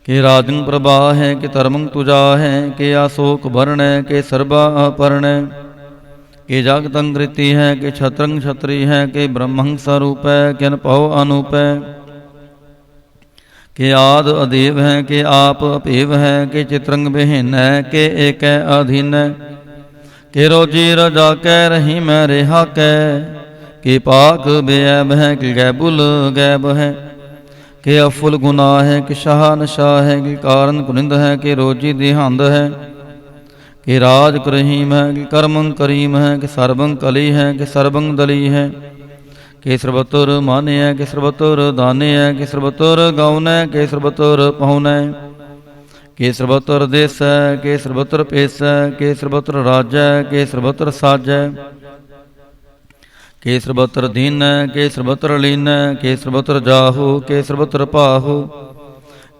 के राजन प्रभा है के धर्मं तुजा है के आशोक भरणै के सर्वा अपरणै के जागतंकृति है, के छत्रंग छत्री है, के ब्रह्मं स्वरूप है, के अनपव अनूप है, के आद अदेव है, के आप अपेव है, के चित्रंग विहीन है, के एक अधीन है, के रोजी रजा कै रही मैं रेहा कै, के पाक बेऐब है, कि गैबुल गैब है, के अफुल गुनाह है, कि शाह नशाह है, कि कारण कुनिंद है, के रोजी देहांद है, कि राज करहीम है, कि कर्मं करीम है, कि सर्वं कली है, कि सर्वं दली है, के सर्वतुर माने है, के सर्वतुर दाने है, के सर्वतुर गौन है, के सर्वतुर पहुन है, के सर्वतुर देश है, के सर्वतुर पेश है, के सर्वतुर राज है, के सर्वतुर साज है, के सर्वत्र दीन है, के सर्वत्र लीन है, के सर्वत्र जाहु, के सर्वत्र पाहु,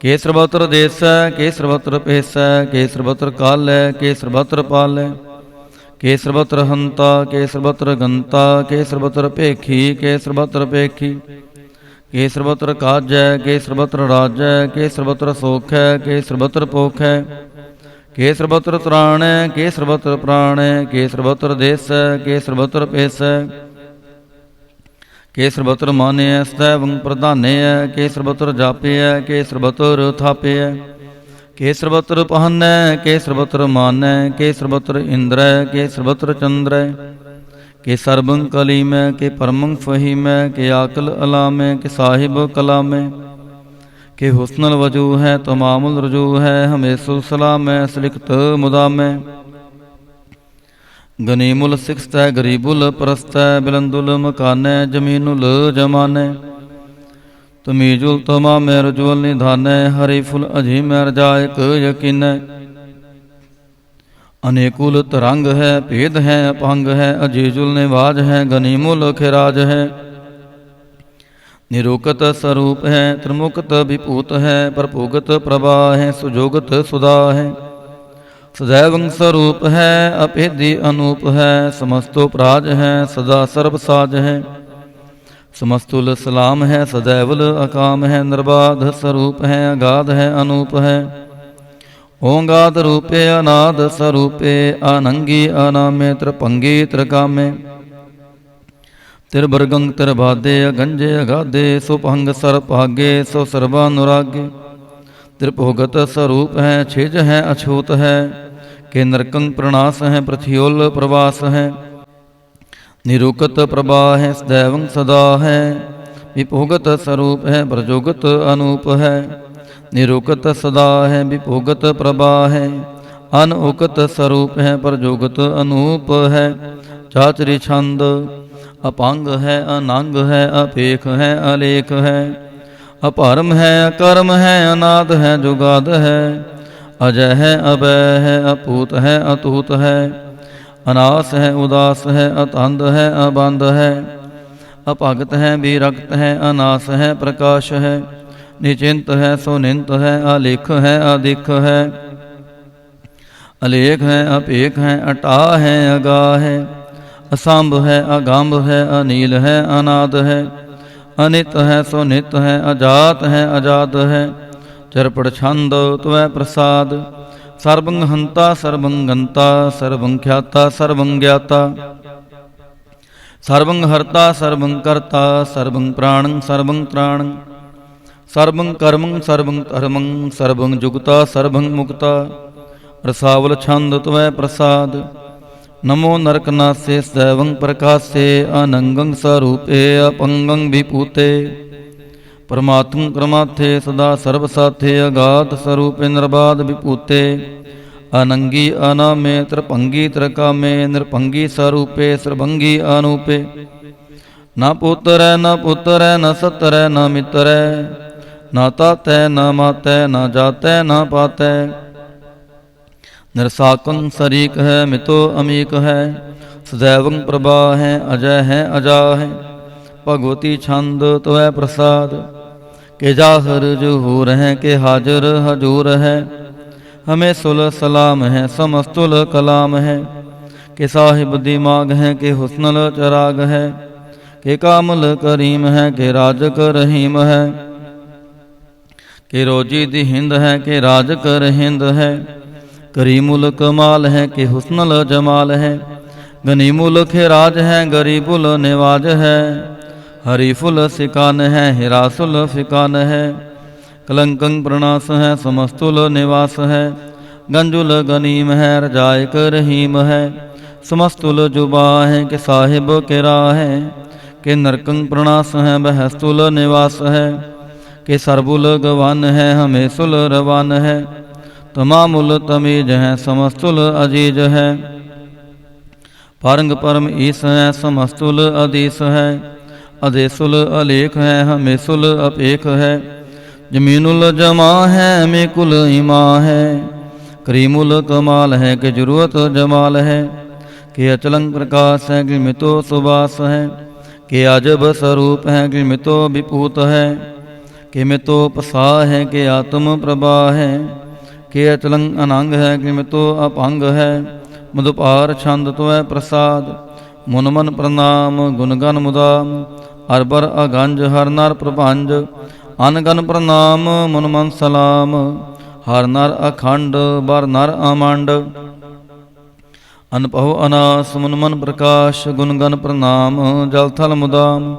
के सर्वत्र देश है, के सर्वत्र पेश है, के सर्वत्र काल है, के सर्वत्र पाल है, के सर्वत्र हंता, के सर्वत्र गंता, के सर्वत्र पेखी, के सर्वत्र पेखी, के सर्वत्र काज है, के सर्वत्र राज है, के सर्वत्र सोख है, के सर्वत्र पोख है, के सर्वत्र त्राण है, के सर्वत्र प्राण है, के सर्वत्र देश है, के सर्वत्र पेश है, के सर्वत्र माने है, सदैवं प्रधाने है, के सर्वत्र जापे है, के सर्वत्र थापे है, के सर्वत्र पहन है, के सर्वत्र मान है, के सर्वत्र इंद्र है, के सर्वत्र चंद्र है, के सर्वं कलीम है, के परमं फहीम है, के आकल अलाम है, के साहिब कलाम है, के हुस्नल वजू है, तमामुल रजू है, हमेशुल सलाम है, सलिखत मुदाम है, गनीमुल सिख्त है, गरीबुल परस्त है, बिलंदुल मकान है, जमीनुल जमान है, तमीजुल तमा में रजुअल निधान है, हरीफुल अजीम रजायक यकीन है, अनेकुल तरंग है, भेद है, अपंग है, अजीजुल निवाज है, गनीमुल खिराज है, निरूकत स्वरूप है, त्रिमुक्त विभूत है, परभुगत प्रभा है, सुजोगत सुधा है, सदैवं स्वरूप है, अभेदी अनूप है, समस्तोपराज है, सदा सर्वसाज है, समस्तुल सलाम है, सदैवल अकाम है, निर्बाध स्वरूप है, अगाध है, अनूप है, ओंगाद रूपे अनाद स्वरूपे, अनंगी अनामे त्रिपंगी त्रिकामे, तिरबरगंग तिरबादे अगंजे अगाधे, सुपहंग सर्वभागे सो सर्वानुरागे, त्रिभोगत स्वरूप है, छिज है, अछूत है, के नरकंग प्रणास है, पृथ्योल प्रवास है, निरूकत प्रभा है, सदैवं सदा है, विभोगत स्वरूप है, प्रजोगत अनूप है, निरूकत सदा है, विभोगत प्रभा है, अनउकत स्वरूप है, प्रजोगत अनूप है, चाचरी छंद अपांग है, अनांग है, अपेख है, अलेख है, अपरम है, अकर्म है, अनाद है, जुगाद है, अजय है, अभय है, अपूत है, अतूत है, अनास है, उदास है, अतंद है, अबंध है, अपागत है, विरक्त है, अनास है, प्रकाश है, निचिंत है, सुनिंत है, अलिख है, अधिक है, अलेख है, अपेख है, अटा है, अगा है, असंभ है, अगंभ है, अनील है, अनाद है, अनित है, सुनित है, अजात है, अजात है, चरपड़ छंद त्वै प्रसाद, सर्वं हंता सर्वं गंता, सर्वं ख्याता सर्वं ज्ञाता, सर्वं हर्ता सर्वं कर्ता, सर्वं प्राणं सर्वं त्राणं, सर्वं कर्मं सर्वं धर्मं, सर्वं जुगता सर्वं मुक्ता, रसावल छंद त्वै प्रसाद, नमो नरकनासे सदैवं प्रकाशे, अनंगं स्वरूपे, अपंगं विभूते, परमात्म क्रमाथे सदा सर्वसाथे, अगाध स्वरूपे, निर्बाध विभूते, अनंगी अनामे त्रिभंगी त्रिकामे, निरभंगी स्वरूपे, सर्वंगी अनूपे, न पुत्र है, न पुत्र है, न सत्र है, न मित्र है, न तात है, न मात है, न जात है, न पात है, निरसाकं शरीक है, मितो अमीक है, सदैवं प्रभा है, अजय है, अजा है, भगवती छंद त्वै प्रसाद, के जाहर जुहूर है, के हाजर हजूर है, हमें सुल सलाम है, समस्तुल कलाम है, के साहिब दिमाग है, के हुस्नल चराग है, के कामल करीम है, के राजक रहीम है, के रोजी दी हिंद है, के राज कर हिंद है, करीमुल कमाल है, के हुस्नल जमाल है, गनी मूल खेराज है, गरीबुल निवाज है। हरी फुल सिकान है, हिरासुल फिकान है। कलंकं प्रणास है, समस्तुल निवास है। गंजुल गनीम है, रजायक रहीम है। समस्तुल जुबा है, कि साहिब के राह है। के नरकं प्रणास है, बहस्तुल निवास है। के सरबुल गवान है, हमेशुल रवान है। तमामुल तमीज है, समस्तुल अजीज है। पारंग परम ईस है, समस्तुल अधीस है। अदेसुल अलेख है, हमेशुल अपेख है। जमीनुल जमा है, मेकुल इमा है। करीमुल कमाल है, कि जरूरत जमाल है। कि अचलंग प्रकाश है, कि मितो सुबास है। कि अजब स्वरूप है, कि मितो विपूत है। कि मितो पसा है, कि आत्म प्रभा है। कि अचलंग अनंग है, कि मितो अपंग है। मधुपार छंद तो है प्रसाद। मुन मन प्रणाम गुणगन मुदाम। अरबर अगंज हर नर प्रभंज। अनगन प्रणाम मुन मन सलाम। हर नर अखंड बर नर अमंड। अनपहो अनास मुन मन प्रकाश। गुणगन प्रणाम जल थल मुदाम।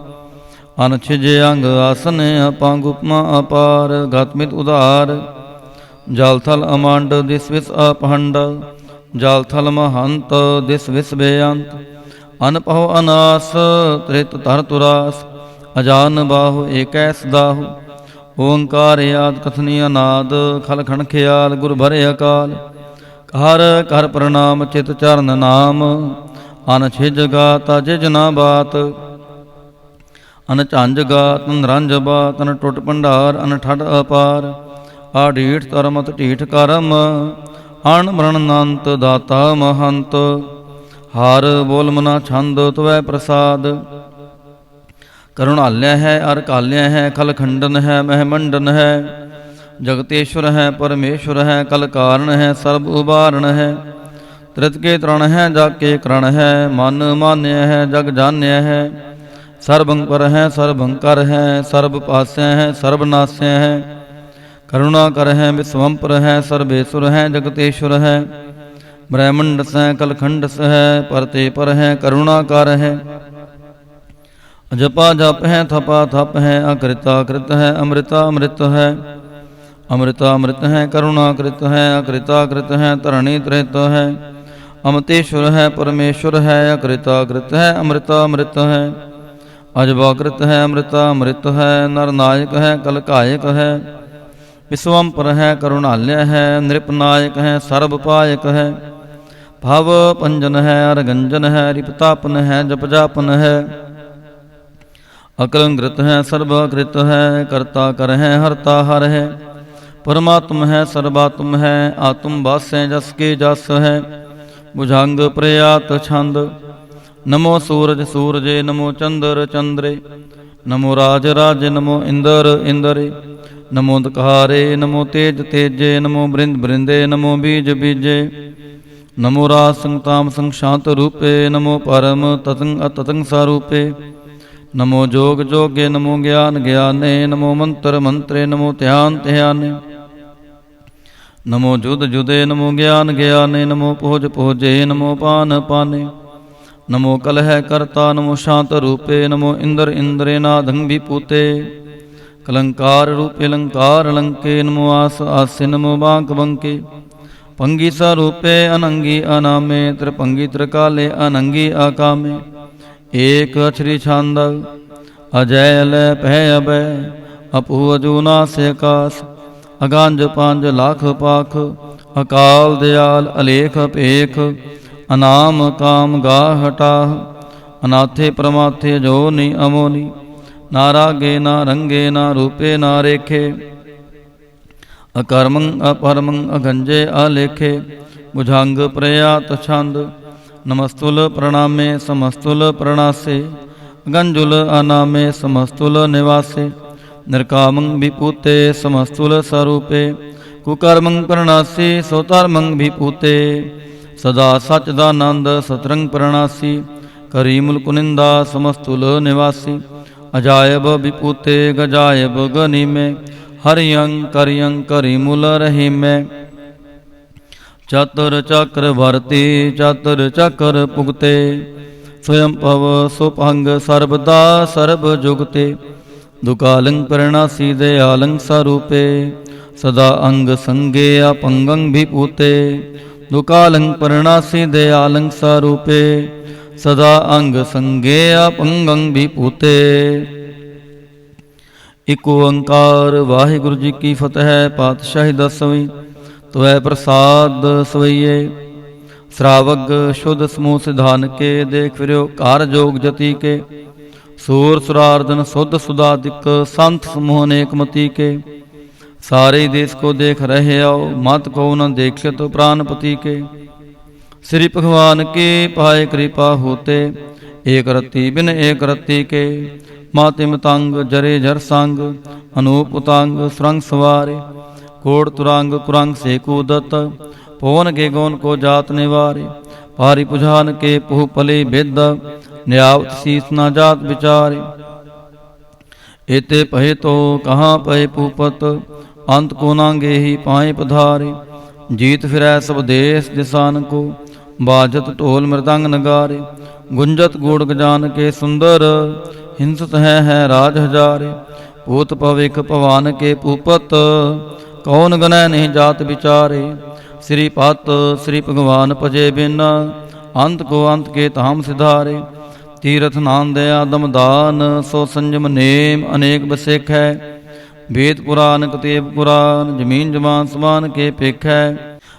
अनछिज अंग आसन अपांग उपमा अपार। गतमित उदार जल थल अमंड दिस विस अपहंड। जल थल महंत दिस विस बेअंत। अनपहो अनास त्रित तर तुरास। अजान बाहु एकैस दाहु। ओंकार याद कथनी अनाद। खल खण ख्याल गुर भरे अकाल। हर कर प्रणाम चित चरण नाम। अन छिज गात जिज ना बात। अन झांझ गात नरंज बात। अन टुट भंडार अन ठड अपार। आढ़ीठ तरमत ढीठ करम। अण मरणनंत दाता महंत। हार बोल मना छंद तवै प्रसाद। करुणालय है अर काल्य है। खल खंडन है महमंडन है। जगतेश्वर है परमेश्वर है। कल कारण है सर्व उबारण है। त्रित के तृण है जग के करण है। मन मान्य है जग जान्य है। सर्वंकर है सर्वंकर है। सर्व पास्य है सर्वनाश्य है। करुणा कर है विश्वंपर है। सर्वेश्वर है जगतेश्वर है। ब्रह्मंड से कलखंड से है। परते पर है करुणाकार है। जपा जप है थपा थप है। अकृता कृत है अमृता अमृत है। अमृता अमृत है करुणाकृत है। अकृता कृत है धरणी त्रित है। अमृतेश्वर है परमेश्वर है। अकृता कृत है अमृता अमृत है। अजबाकृत है अमृता अमृत है। नरनायक है कलकायक है। विश्वंपर है करुणालय है। नृपनायक है सर्वपायक है। भव पंजन है अरगंजन है। रिपतापन है जपजापन है। अकलंकृत है सर्वकृत है। कर्ता कर है हरता हर है। परमात्म है सर्वात्म है। आत्म वास है जस के जस है। भुजंग प्रयात छंद। नमो सूरज सूरजे नमो चंद्र चंद्रे। नमो राज राजे नमो इंद्र इंद्रे। नमो दकारे नमो तेज तेजे। नमो बृंद बृंदे नमो बीज बीजे। नमो राज संताम संग शांत रूपे। नमो परम ततंग अततंग सारूपे। नमो जोग जोगे नमो ज्ञान ज्ञाने। नमो मंत्र मंत्रे नमो ध्यान ध्याने। नमो जुद जुदे नमो ज्ञान ज्ञाने। नमो पोज पोजे नमो पान पाने। नमो कलह कर्ता नमो शांत रूपे। नमो इंद्र इंद्रे नादंग विपूते। कलंकार रूपे अलंकार अलंके। नमो आस आसे नमो बांक बंके। पंगी स्वरूपे अनंगी अनामे। त्रिपंगी त्रिकाले अनंगी आकामे। एक अक्षरी छांद अजय लय भय अभय। अपू अजूना से आकाश। अगांज पांज लाख पाख। अकाल दयाल अलेख अपेख। अनाम काम गा हटाह। अनाथे प्रमाथे जो नि अमोनी। ना रागे ना रंगे ना रूपे ना रेखे। अकर्मं अपरमं अगंजे अलेखे। भुजंग प्रयात छंद। नमस्तुल प्रणामे समस्तुल प्रणासे। गंजुल अनामे समस्तुल निवासे। निर्कामं विपूते समस्तुल स्वरूपे। कुकर्मं प्रणासी सोतर्मं विपूते। सदा सचदानंद सतरंग प्रणासी। करीमुल कुनिंदा समस्तुल निवासी। अजायब विपूते गजायब गनी में। हरियं करियं करीमुल रहीमे। चातुर चक्र भरती चातुर चक्र पुगते स्वयं पव सुपंग सर्वदा सर्व जुगते दुकालंग परिणासी दयालंग स्वरूपे सदा अंग संगे अपंगं विभूते दुकालंग परिणासी दयालंग स्वरूपे सदा अंग संगे अपंगं विभूते। इक ओंकार वाहिगुरु जी की फतेह। पातशाही दसवीं त्वै प्रसाद सवैये श्रावग शुद्ध समूह सिधान के देख फिरो कार जोग जति के सूर सुरार्दन शुद्ध सुदादिक संत समूह अनेक मति के सारे देश को देख रहे आओ मत को न देखे तो प्राणपति के श्री भगवान के पाए कृपा होते एक रत्ती बिन एक रत्ती के मातिम तंग जरे जर संग अनूप उतांग सुरंग सवारे कोड़ तुरंग कुरंग से कूदत पवन के गौन को जात निवारे पारी पुजान के पुह पले बेद न्यावत शीस न जात विचारे एते पहे तो कहाँ पहे पूपत अंत को नांगे ही पाए पधारे जीत फिरै सब देश दिसान को बाजत ढोल मृदंग नगारे गुंजत गुड़ गजान के सुंदर हिंसत है राज हजारे पूत पविख पवान के पूपत कौन गनय नहीं जात विचारे श्री पत श्री भगवान पजे बिन अंत को अंत के धाम सिधारे तीरथ नाम दया दम दान सो संयम नेम अनेक बसेख है वेद पुराण कतेब पुराण जमीन जमान समान के पेख है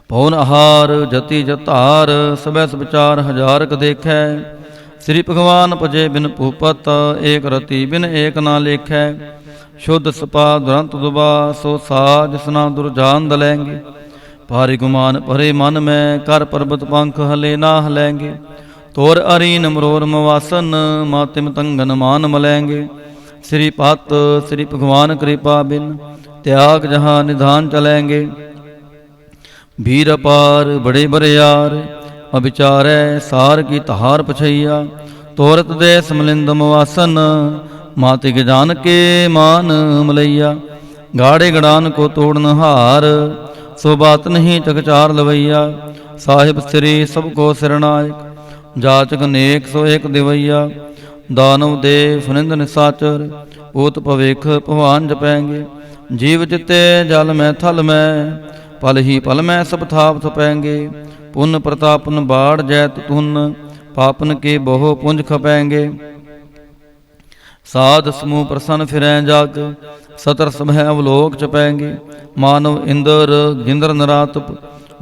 पौन आहार जति जतार सबै विचार हजार क देख है श्री भगवान पजे बिन भूपत एक रति बिन एक ना लेख है शुद्ध सपा दुरंत दुबा सो साज सना दुर्जान दलेंगे भारी गुमान भरे मन में कर पर्वत पंख हले ना हलेंगे तोर अरीन मरोर मवासन मातिम तंगन मान मलेंगे श्री पत श्री भगवान कृपा बिन त्याग जहाँ निधान चलेंगे भीर अपार बड़े बरियार अविचारै सार की तहार पछैया तोरत दे समलिंद मवासन माति के जान के मान मलैया गाड़े गड़ान को तोड़न हार सो बात नहीं चकचार लवैया साहिब श्री सबको सिरनायक जाचक नेक सो एक दिवैया दानव देव फनिंद निसाचर पूत भविख भवान जपेंगे जीव चिते जल में थल में पल ही पल में सब थाप थपेंगे पुन प्रतापन बाढ़ जैत तुन पापन के बहु पुंज खपेंगे साध समूह प्रसन्न फिरें जग सतर सब अवलोक चपेंगे मानव इंद्र गिंद्र नरातप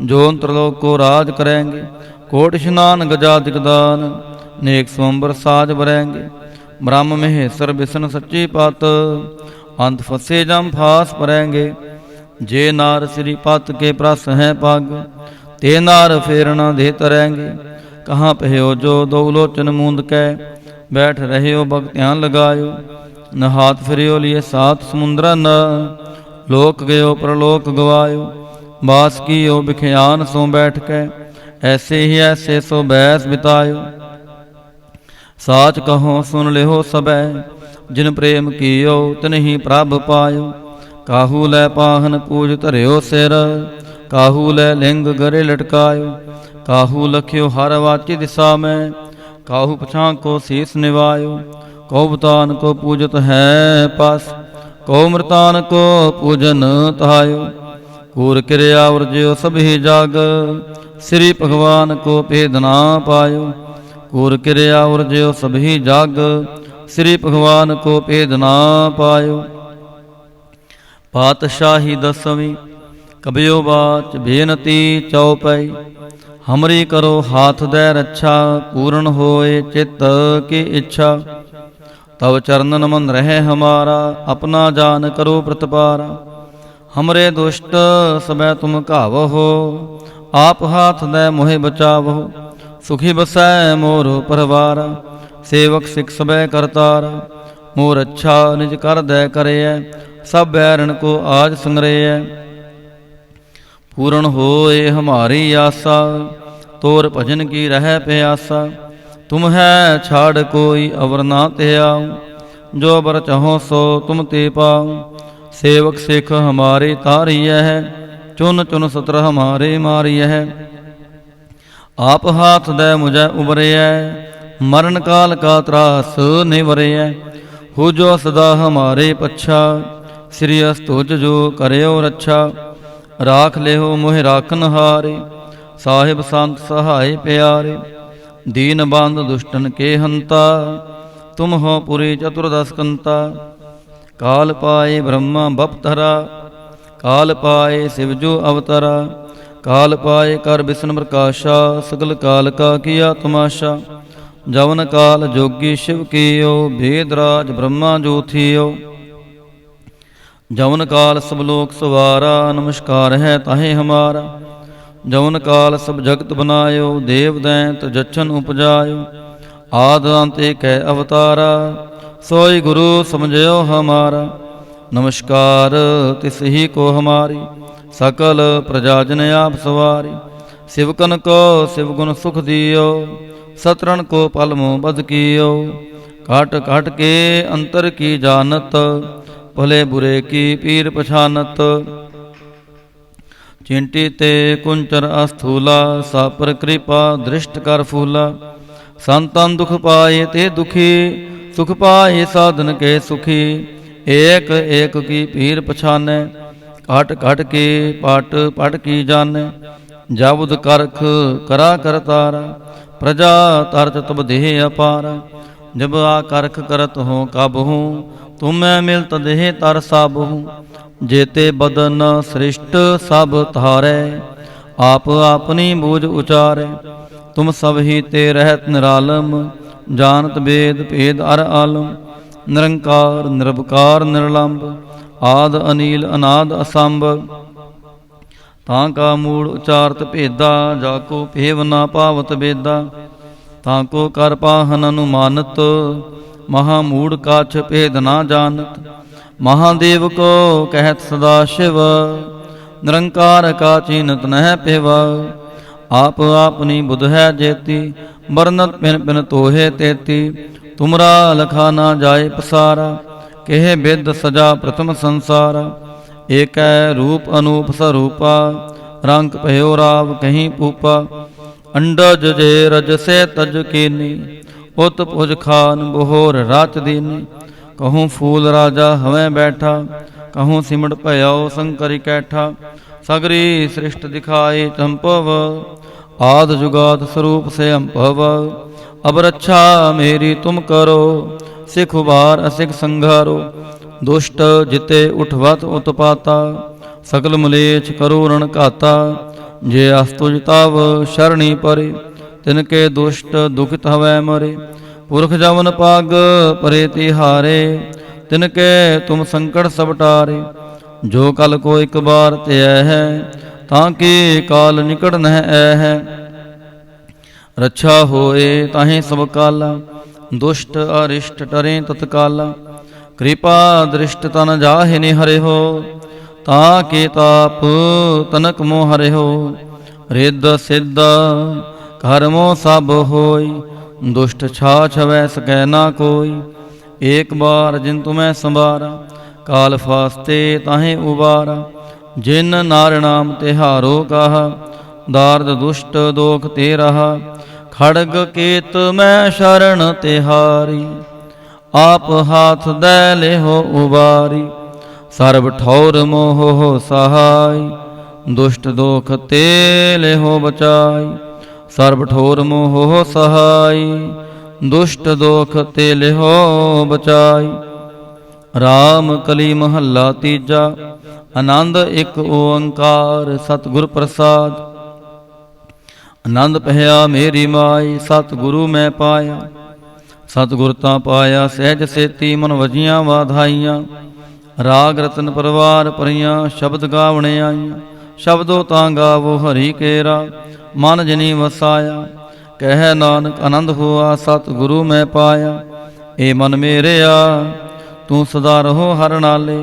जोन त्रिलोक को राज करेंगे कोट स्नान गजाधिक दान नेक स्वंबर साज बरेंगे ब्रह्म महेश्वर विष्णु सच्ची पत अंत फसे जम फास परेंगे जे नार श्री पत के प्रस हैं पग ते नार फेरना दे तरेंगे कहाँ पहो जो दो लोचन मूंद कै बैठ रहे हो भक्त्यान लगायो न हाथ फिरियो लिए सात समुद्र न लोक गयो प्रलोक गवायो बास कियो बिखयान सो बैठ कै ऐसे ही ऐसे सो बैस बितायो साच कहो सुन ले हो सबै जिन प्रेम कियो तिन ही प्रभ पायो काहू लै पाहन पूज धरियो सिर काहू लै लिंग गरे लटकायो काहू लख्यो हर वाची दिशा में काहू पछां को शीस निवायो कौ बतान को पूजत है पास कौ मृतान को पूजन तहायो कूर क्रिया वर्ज्यो सभी जाग श्री भगवान को भेद ना पायो कूर क्रिया वर्ज्यो सभी जाग श्री भगवान को भेद ना पायो। पातशाही दसवीं कबियो बाच बेनती चौपाई हमरी करो हाथ दे रक्षा पूर्ण होए चित्त की इच्छा तब चरणन मन रहे हमारा अपना जान करो प्रतिपारा हमरे दुष्ट सबै तुम कावहो आप हाथ दे मोहे बचावहो सुखी बसै मोर परवारा सेवक सिख सबै करतारा मोर अच्छा निज कर दे करे सब बैरण को आज संग्रह पूर्ण होए हमारी आशा तोर भजन की रह प्यासा तुम है छाड़ कोई अवर ना ते आऊँ जो बर चाहो सो तुम ते पाऊँ सेवक सिख हमारे तारिय है चुन चुन सत्र हमारे मारियह। आप हाथ दे मुझे उबरिय, मरण काल का त्रास निवरिय। हो जो सदा हमारे पच्छा, श्री अस्तुज जो करयो रक्षा। राख ले हो मोह राखन हारे, साहिब संत सहाय प्यारे। दीन बंद दुष्टन के हंता, तुम हो पुरी चतुर्दश कंता। काल पाए ब्रह्मा बपधरा, काल पाए शिव जो अवतरा। काल पाए कर विष्णु प्रकाशा, सगल काल का किया तमाशा। जवन काल जोगी शिव कियो, वेदराज ब्रह्मा जो थियो। जवन काल सब लोक सवारा, नमस्कार है ताहे हमारा। जवन काल सब जगत बनायो, देव दैंत जच्छन उपजायो। आद अंत एक है अवतारा, सोई गुरु समझयो हमारा। नमस्कार तिस ही को हमारी, सकल प्रजाजन आप सवारी। शिवकन को शिव गुण सुख दियो, सतरण को पलमो बद कियो। काट काट के अंतर की जानत, भले बुरे की पीर पछानत। चिंटी ते कुंचर अस्थूला, सापर कृपा दृष्ट कर फूला। संतन दुख पाए ते दुखी, सुख पाए साधन के सुखी। एक एक की पीर पछाने, काट काट के पाट पाट की जाने। जाबुद करख करा कर तारा, प्रजा तरत तब देह अपारा। जब आ करख करत हो कब हूँ, तुम्हें मिलत देह तर सब हूँ। जेते बदन श्रेष्ठ सब तारे, आप अपनी बूझ उचारे। तुम सब ही ते रहत निरालम, जानत वेद भेद अर आलम। निरंकार निरवकार निर्लंब, आद अनील अनाद असंभ। तां का मूल उचारत भेदा, जाको भेव ना पावत बेदा। ताको कर पाहन अनुमानत, महामूढ़ काछ भेद ना जानत। महादेव को कहत सदा शिव, निरंकार का चीनत नह पिव। आप अपनी बुध है जेती, बरनत पिन पिन तोहे तेती। तुमरा लखा ना जाए पसारा, कहे विद सजा प्रथम संसारा। एक रूप अनूप स्वरूपा, रंग भयो राव कहीं पूपा। अंडज जे रज से तज कीनी, उत पुज खान बोहर राच दीनी। कहूँ फूल राजा हमें बैठा, कहूँ सिमट भयो शंकरी कैठा। सगरी सृष्ट दिखाए चंपव, आद जुगाद स्वरूप से अंपव। अब रक्षा मेरी तुम करो, सिख उबार असिख संघारो। दुष्ट जिते उठवत उत्पाता, सकल मलेच्छ करो रण घाता। जे अस्तुज तव शरणी परे, तिनके दुष्ट दुखित हवै मरे। पुरख जवन पाग परे तिहारे, तिनके तुम संकट सब टारे। जो कल को एक बार ते है, ताकि काल निकट नह है। रक्षा होए ताहे सब काला, दुष्ट अरिष्ट टरे तत्काला। कृपा दृष्ट तन जाहि निहरे हो, ताके ताप तनक मोह हरे हो। रिद्ध सिद्ध कर्मो सब होई, दुष्ट छाछ वै सकै ना कोई। एक बार जिन तुम्हें संवारा, काल फास्ते ताहे उबारा। जिन नार नाम तिहारो कहा, दार्द दुष्ट दोख ते रहा। खड़ग केत मैं शरण तिहारी, आप हाथ दे ले हो उबारी। सर्व ठौर मोह हो सहाय, दुष्ट दोख ते ले हो बचाई। सर्व ठोर मोह हो सहाय, दुष्ट दोख ते ले हो बचाई। राम कली महला तीजा, आनंद एक ओंकार सतगुर प्रसाद। आनंद पहया मेरी माई, सतगुरु मैं पाया। सतगुर ता पाया सहज सेती, मन वजियां वाधाइयां। राग रतन परवार परियां, शब्द गावणे आईयां। शब्दों तां गावो हरि केरा, मन जिनी वसाया। कह नानक आनंद हुआ, सतगुरु मैं पाया। ए मन मेरे आ, तू सदा रहो हर नाले।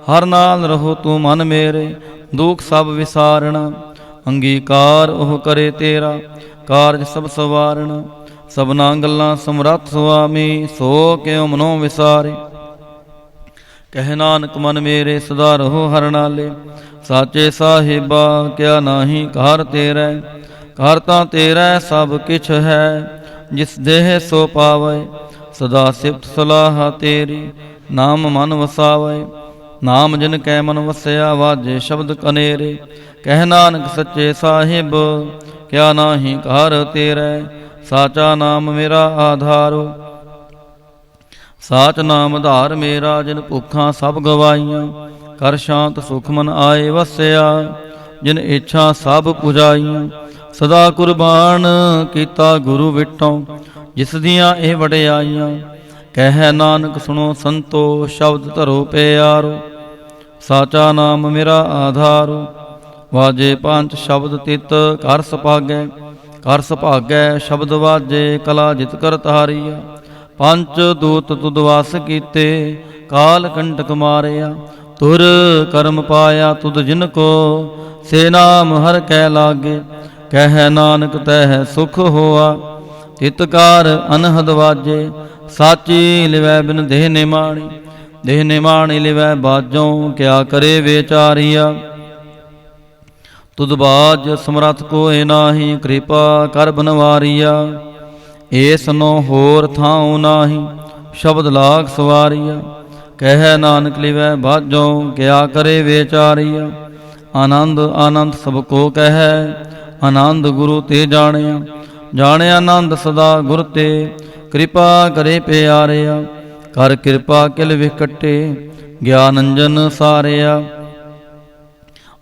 हर नाल रहो तू मन मेरे, दुख सब विसारना। अंगीकार ओह करे तेरा, कारज सब सवारना। सबना गल्लां समरथ सुआमी, सो क्यों मनो विसारे। कह नानक मन मेरे सदा रहो हर नाले। ਸਾਚੇ ਸਾਹਿਬਾ ਕਿਆ ਨਾਹੀ ਘਰ ਤੇਰੇ, ਘਰ ਤਾਂ ਤੇਰਾ ਸਭ ਕਿਛ ਹੈ। ਜਿਸ ਦੇਹ ਸੋ ਪਾਵੇ ਸਦਾ ਸਿਫਤ ਸਲਾਹ ਤੇਰੀ, ਨਾਮ ਮਨ ਵਸਾਵੇ। ਨਾਮ ਜਿਨ ਕੈ ਮਨ ਵਸਿਆ ਵਾਜੇ ਸ਼ਬਦ ਕਨੇਰੇ, ਕਹਿ ਨਾਨਕ ਸੱਚੇ ਸਾਹਿਬ ਕਿਆ ਨਾਹੀ ਘਰ ਤੇਰੇ। ਸਾਚਾ ਨਾਮ ਮੇਰਾ ਆਧਾਰੋ, ਸਾਚ ਨਾਮ ਆਧਾਰ ਮੇਰਾ। ਜਿਨ ਭੁੱਖਾਂ ਸਭ ਗਵਾਈਆਂ, ਕਰ ਸ਼ਾਂਤ ਸੁਖ ਮਨ ਆਏ ਵਸਿਆ। ਜਿਨ ਇੱਛਾ ਸਭ ਪੁਜਾਈਆਂ, ਸਦਾ ਕੁਰਬਾਨ ਕੀਤਾ ਗੁਰੂ ਵਿਟੋਂ। ਜਿਸ ਦੀਆਂ ਇਹ ਵਡਿਆਈਆਂ, ਕਹਿ ਨਾਨਕ ਸੁਣੋ ਸੰਤੋ ਸ਼ਬਦ ਧਰੋ ਪਿਆਰੋ। ਸਾਚਾ ਨਾਮ ਮੇਰਾ ਆਧਾਰੋ, ਵਾਜੇ ਪੰਜ ਸ਼ਬਦ ਤਿਤ ਕਰ ਸੁਭਾਗੈ। ਕਰ ਸੁਭਾਗੈ ਸ਼ਬਦ ਵਾਜੇ, ਕਲਾ ਜਿਤ ਕਰ ਤਾਰੀਆ। ਪੰਜ ਦੂਤ ਤੁਧ ਵਾਸ ਕੀਤੇ, ਕਾਲ ਕੰਟਕ ਮਾਰਿਆ। ਤੁਰ ਕਰਮ ਪਾਇਆ ਤੁਧ ਜਿਨ ਕੋ, ਸੇ ਨਾਮ ਹਰ ਕੈ ਲਾਗੇ। ਕਹਿ ਨਾਨਕ ਤਹਿ ਸੁਖ ਹੋਆ, ਤਿਤਕਾਰ ਅਨਹਦ ਵਾਜੇ। ਸਾਚੀ ਲਿਵੈ ਬਿਨ ਦੇਹ ਨਿਮਾਣੀ, ਦੇਹ ਨਿਮਾਣੀ ਲਿਵੈ ਬਾਜੋਂ। ਕਿਆ ਕਰੇ ਵਿਚਾਰੀਆ, ਤੁਧ ਬਾਜ ਸਮਰੱਥ ਕੋਇ ਨਾਹੀ। ਕਿਰਪਾ ਕਰ ਬਨਵਾਰੀਆ, ਏਸ ਨੋ ਹੋਰ ਥਾਉ ਨਾਹੀ। ਸ਼ਬਦ ਲਾਗ ਸਵਾਰੀਆ, ਕਹਿ ਨਾਨਕ ਲਿਵੈ ਬਾਜੋਂ। ਕਿਆ ਕਰੇ ਵਿਚਾਰੀਆ, ਆਨੰਦ ਆਨੰਦ ਸਭ ਕੋ ਕਹਿ। ਆਨੰਦ ਗੁਰੂ ਤੇ ਜਾਣਿਆ, ਜਾਣਿਆ ਆਨੰਦ ਸਦਾ ਗੁਰ ਤੇ। ਕਿਰਪਾ ਕਰੇ ਪਿਆਰਿਆ, ਕਰ ਕਿਰਪਾ ਕਿਲ ਵਿਕਟੇ। ਗਿਆਨ ਅੰਜਨ ਸਾਰਿਆ,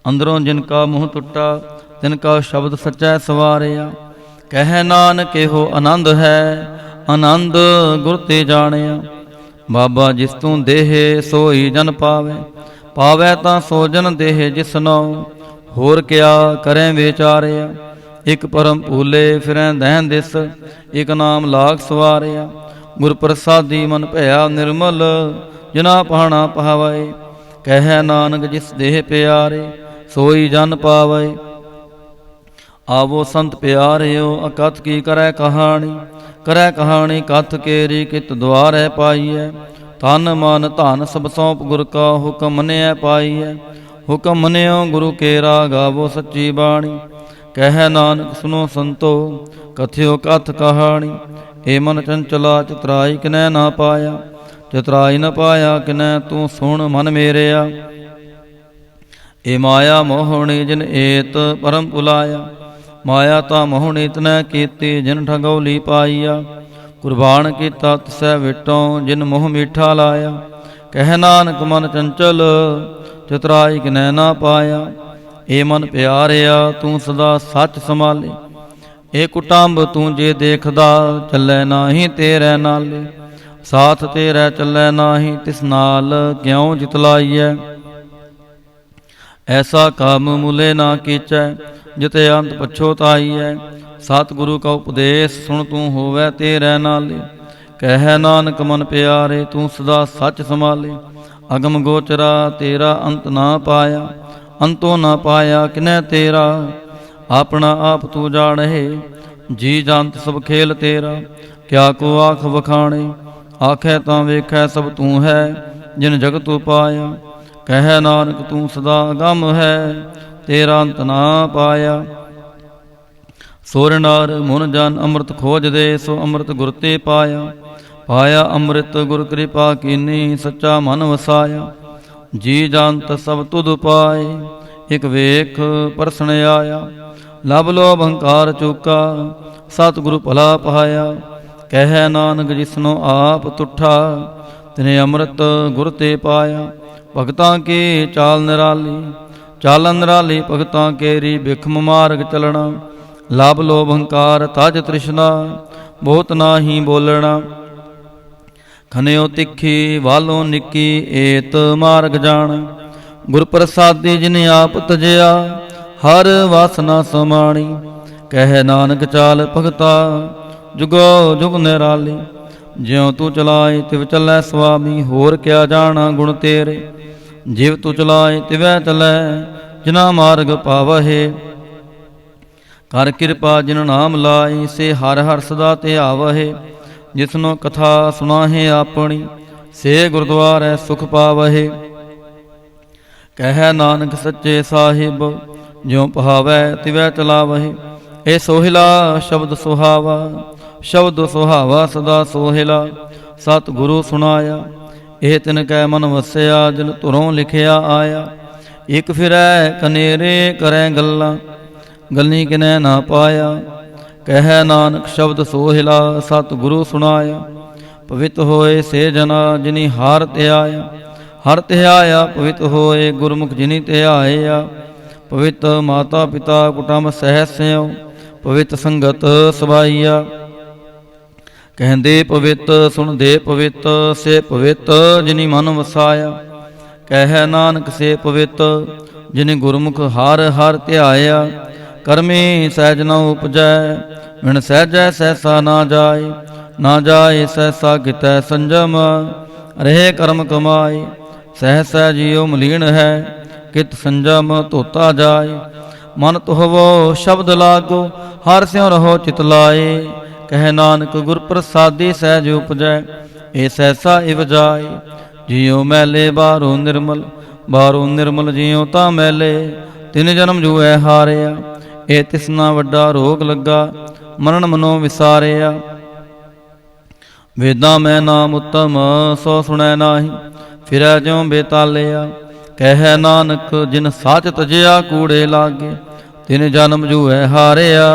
ਅੰਦਰੋਂ ਜਿਨ ਕਾ ਮੂੰਹ ਟੁੱਟਾ, ਤਿਨ ਕਾ ਸ਼ਬਦ ਸੱਚੈ ਸਵਾਰਿਆ। ਕਹਿ ਨਾਨਕ ਇਹੋ ਆਨੰਦ ਹੈ, ਆਨੰਦ ਗੁਰ ਤੇ ਜਾਣਿਆ। ਬਾਬਾ ਜਿਸ ਤੂੰ ਦੇਹ ਸੋਈ ਜਨ ਪਾਵੇ, ਪਾਵੈ ਤਾਂ ਸੋ ਜਨ ਦੇਹ ਜਿਸਨੋ। ਹੋਰ ਕਿਆ ਕਰੈ ਵਿਚਾਰਿਆ, ਇਕ ਪਰਮ ਭੂਲੇ ਫਿਰੈ ਦਹਿ ਦਿਸ। ਇਕ ਨਾਮ ਲਾਗ ਸਵਾਰਿਆ, ਗੁਰ ਪ੍ਰਸਾਦੀ ਮਨ ਭਇਆ ਨਿਰਮਲ। ਜਿਨਾ ਪਾਣਾ ਪਾਵੈ, ਕਹਿ ਨਾਨਕ ਜਿਸ ਦੇਹ ਪਿਆਰੇ, ਸੋਈ ਜਨ ਪਾਵੈ। ਆਵੋ ਸੰਤ ਪਿਆਰਿਓ ਅਕਥ ਕੀ ਕਰੈ ਕਹਾਣੀ। ਕਰੈ ਕਹਾਣੀ ਕਥ ਕੇਰੀ, ਕਿਤ ਦੁਆਰੈ ਪਾਈਐ। ਤਨ ਮਨ ਧਨ ਸਭ ਸੌਂਪ ਗੁਰ ਕਾ, ਹੁਕਮ ਮੰਨਿਐ ਪਾਈਐ। ਹੁਕਮ ਮੰਨਿਓ ਗੁਰੂ ਕੇਰਾ, ਗਾਵੋ ਸੱਚੀ ਬਾਣੀ। ਕਹਿ ਨਾਨਕ ਸੁਨੋ ਸੰਤੋ, ਕਥਿਓ ਕਥ ਕਹਾਣੀ। ਏ ਮਨ ਚੰਚਲਾ ਚਤਰਾਈ ਕਿਨੈ ਨਾ ਪਾਇਆ, ਚਤਰਾਈ ਨ ਪਾਇਆ ਕਿਨੈ ਤੂੰ ਸੁਣ ਮਨ ਮੇਰਿਆ। ਏ ਮਾਇਆ ਮੋਹਣੀ ਜਿਨ ਏਤ ਪਰਮ ਭੁਲਾਇਆ, ਮਾਇਆ ਤਾਂ ਮੋਹਣੀ ਤਨੈ ਕੀਤੀ ਜਿਨ ਠਗੌਲੀ ਪਾਈਆ। ਕੁਰਬਾਨ ਕੀਤਾ ਤਿਸੈ ਵਿਟੋਂ, ਜਿਨ ਮੋਹ ਮੀਠਾ ਲਾਇਆ। ਕਹਿ ਨਾਨਕ ਮਨ ਚੰਚਲ ਚਤਰਾਈ ਕਿਨੈ ਨਾ ਪਾਇਆ। ਏ ਮਨ ਪਿਆਰਿਆ ਤੂੰ ਸਦਾ ਸੱਚ ਸੰਭਾਲੇ, ਏ ਕੁਟੰਬ ਤੂੰ ਜੇ ਦੇਖਦਾ, ਚੱਲੈ ਨਾਹੀ ਤੇਰੇ ਨਾਲੇ। ਸਾਥ ਤੇਰੇ ਚੱਲੈ ਨਾਹੀ, ਤਿਸ ਨਾਲ ਕਿਉ ਜਿਤਲਾਈਐ। ਐਸਾ ਕੰਮ ਮੁਲੇ ਨਾ ਕੀਚੈ, ਜਿਤੇ ਅੰਤ ਪਛੋਤਾਈਐ। ਸਤਿਗੁਰੂ ਕਾ ਉਪਦੇਸ਼ ਸੁਣ ਤੂੰ ਹੋਵੈ ਤੇਰੇ ਨਾਲੇ। ਕਹਿ ਨਾਨਕ ਮਨ ਪਿਆਰੇ ਤੂੰ ਸਦਾ ਸੱਚ ਸੰਭਾਲੇ। ਅਗਮ ਗੋਚਰਾ ਤੇਰਾ ਅੰਤ ਨਾ ਪਾਇਆ, ਅੰਤੋਂ ਨਾ ਪਾਇਆ ਕਿਨੈ ਤੇਰਾ। ਆਪਣਾ ਆਪ ਤੂੰ ਜਾਣਹਿ, ਜੀ ਜੰਤ ਸਭ ਖੇਲ ਤੇਰਾ। ਕਿਆ ਕੋ ਆਖ ਵਖਾਣੇ, ਆਖੈ ਤਾਂ ਵੇਖੈ ਸਭ ਤੂੰ ਹੈ, ਜਿਨ ਜਗਤ ਉਪਾਇਆ। ਕਹਿ ਨਾਨਕ ਤੂੰ ਸਦਾ ਅਗੰਮ ਹੈ, ਤੇਰਾ ਅੰਤ ਨਾ ਪਾਇਆ। ਸੁਰ ਨਰ ਮੁਨ ਜਨ ਅੰਮ੍ਰਿਤ ਖੋਜਦੇ, ਸੋ ਅੰਮ੍ਰਿਤ ਗੁਰ ਤੇ ਪਾਇਆ। ਪਾਇਆ ਅੰਮ੍ਰਿਤ ਗੁਰ ਕਿਰਪਾ ਕੀਨੀ, ਸੱਚਾ ਮਨ ਵਸਾਇਆ। ਜੀ ਜੰਤ ਸਭ ਤੁਧ ਪਾਏ, ਇਕ ਵੇਖ ਪਰਸਣ ਆਇਆ। ਲਭ ਲੋਭ ਹੰਕਾਰ ਚੂਕਾ, ਸਤਿਗੁਰੂ ਭਲਾ ਪਾਇਆ। ਕਹਿ ਨਾਨਕ ਜਿਸਨੋ ਆਪ ਤੁਠਾ, ਤਿਨੇ ਅੰਮ੍ਰਿਤ ਗੁਰ ਤੇ ਪਾਇਆ। ਭਗਤਾਂ ਕੀ ਚਾਲ ਨਿਰਾਲੀ, ਚਾਲਨ ਨਿਰਾਲੀ ਭਗਤਾਂ ਕੇਰੀ। ਬਿਖਮ ਮਾਰਗ ਚਲਣਾ, ਲਭ ਲੋਭ ਹੰਕਾਰ ਤਜ ਤ੍ਰਿਸ਼ਨਾ, ਬਹੁਤ ਨਾਹੀ ਬੋਲਣਾ। ਖਨਿਓ ਤਿੱਖੀ ਵਾਲੋਂ ਨਿੱਕੀ, ਏਤ ਮਾਰਗ ਜਾਣ। ਗੁਰ ਪ੍ਰਸਾਦੀ ਜਿਨ ਆਪ ਤਜਿਆ, ਹਰ ਵਾਸਨਾ ਸਮਾਣੀ। ਕਹਿ ਨਾਨਕ ਚਾਲ ਭਗਤਾ, ਜੁਗੋ ਜੁਗ ਨਿਰਾਲੀ। ਜਿਉ ਤੂੰ ਚਲਾਏ ਤਿਵ ਚੱਲੈ ਸੁਆਮੀ, ਹੋਰ ਕਿਆ ਜਾਣਾ ਗੁਣ ਤੇਰੇ। ਜਿਵ ਤੂੰ ਚਲਾਏ ਤਿਵੈ ਚੱਲੈ, ਜਿਨਾ ਮਾਰਗ ਪਾਵਹਿ। ਕਰ ਕਿਰਪਾ ਜਿਨ ਨਾਮ ਲਾਈ, ਸੇ ਹਰ ਹਰ ਸਦਾ ਧਿਆਵਹਿ। ਜਿਸਨੋ ਕਥਾ ਸੁਣਾਹੇ ਆਪਣੀ, ਸੇ ਗੁਰਦੁਆਰੈ ਸੁਖ ਪਾਵਹਿ। ਕਹਿ ਨਾਨਕ ਸੱਚੇ ਸਾਹਿਬ, ਜਿਉ ਪਹਾਵੈ ਤਿਵੈ ਚਲਾਵਹਿ। ਇਹ ਸੋਹਿਲਾ ਸ਼ਬਦ ਸੁਹਾਵਾ, ਸ਼ਬਦ ਸੁਹਾਵਾ ਸਦਾ ਸੋਹਿਲਾ। ਸਤਿ ਗੁਰੂ ਸੁਣਾਇਆ, ਇਹ ਤਿਨ ਕੈ ਮਨ ਵਸਿਆ, ਜਿਨ ਧੁਰੋਂ ਲਿਖਿਆ ਆਇਆ। ਇਕ ਫਿਰੈ ਕਨੇਰੇ ਕਰੈ ਗੱਲਾਂ, ਗੱਲੀ ਕਿਨੈ ਨਾ ਪਾਇਆ। ਕਹਿ ਨਾਨਕ ਸ਼ਬਦ ਸੋਹਿਲਾ, ਸਤਿ ਗੁਰੂ ਸੁਣਾਇਆ। ਪਵਿੱਤ ਹੋਏ ਸੇ ਜਨਾ, ਜਿਨੀ ਹਾਰ ਧਿਆਇਆ। ਹਰ ਧਿਆਇਆ ਪਵਿੱਤ ਹੋਏ, ਗੁਰਮੁਖ ਜਿਨੀ ਧਿਆਇਆ। ਪਵਿੱਤ ਮਾਤਾ ਪਿਤਾ ਕੁਟੰਬ ਸਹਿ ਸਿਉ, ਪਵਿੱਤ ਸੰਗਤ ਸਵਾਈਆ। ਕਹਿੰਦੇ ਪਵਿੱਤ ਸੁਣਦੇ ਪਵਿੱਤ, ਸੇ ਪਵਿੱਤ ਜਿਨੀ ਮਨ ਵਸਾਇਆ। ਕਹਿ ਨਾਨਕ ਸੇ ਪਵਿੱਤ, ਜਿਨੀ ਗੁਰਮੁਖ ਹਰ ਹਰ ਧਿਆਇਆ। ਕਰਮੀ ਸਹਿਜ ਨ ਉਪਜੈ, ਵਿਣ ਸਹਿਜੈ ਸਹਿਸਾ ਨਾ ਜਾਏ। ਨਾ ਜਾਏ ਸਹਿਸਾ ਕਿਤੈ ਸੰਜਮ, ਰਹੇ ਕਰਮ ਕਮਾਏ। ਸਹਿਸਾ ਜੀਉ ਮਲੀਨ ਹੈ, ਕਿਤ ਸੰਜਮ ਧੋਤਾ ਜਾਏ। ਮਨ ਤੁਹਵੋ ਸ਼ਬਦ ਲਾਗੋ, ਹਰ ਸਿਉ ਰਹੋ ਚਿਤ ਲਾਏ। ਕਹਿ ਨਾਨਕ ਗੁਰ ਪ੍ਰਸਾਦੀ ਸਹਿਜ ਉਪਜੈ, ਇਹ ਸਹਿਸਾ ਇਵ ਜਾਏ। ਜੀਉ ਮੈਲੇ ਬਾਹਰੋਂ ਨਿਰਮਲ, ਬਾਹਰੋਂ ਨਿਰਮਲ ਜੀਉ ਤਾਂ ਮੈਲੇ। ਤਿਨ ਜਨਮ ਜੂਐ ਹਾਰਿਆ, ਇਹ ਤਿਸਨਾ ਵੱਡਾ ਰੋਗ ਲੱਗਾ। ਮਰਨ ਮਨੋ ਵਿਸਾਰਿਆ। ਵੇਦਾਂ ਮੈਂ ਨਾਮ ਉੱਤਮ, ਸੋ ਸੁਣੈ ਨਾਹੀ, ਫਿਰੈ ਜਿਉ ਬੇਤਾਲਿਆ। ਕਹਿ ਨਾਨਕ ਜਿਨ ਸਾਚ ਤਜਿਆ, ਕੂੜੇ ਲਾਗੇ। ਤਿਨ ਜਨਮ ਜੂਐ ਹਾਰਿਆ।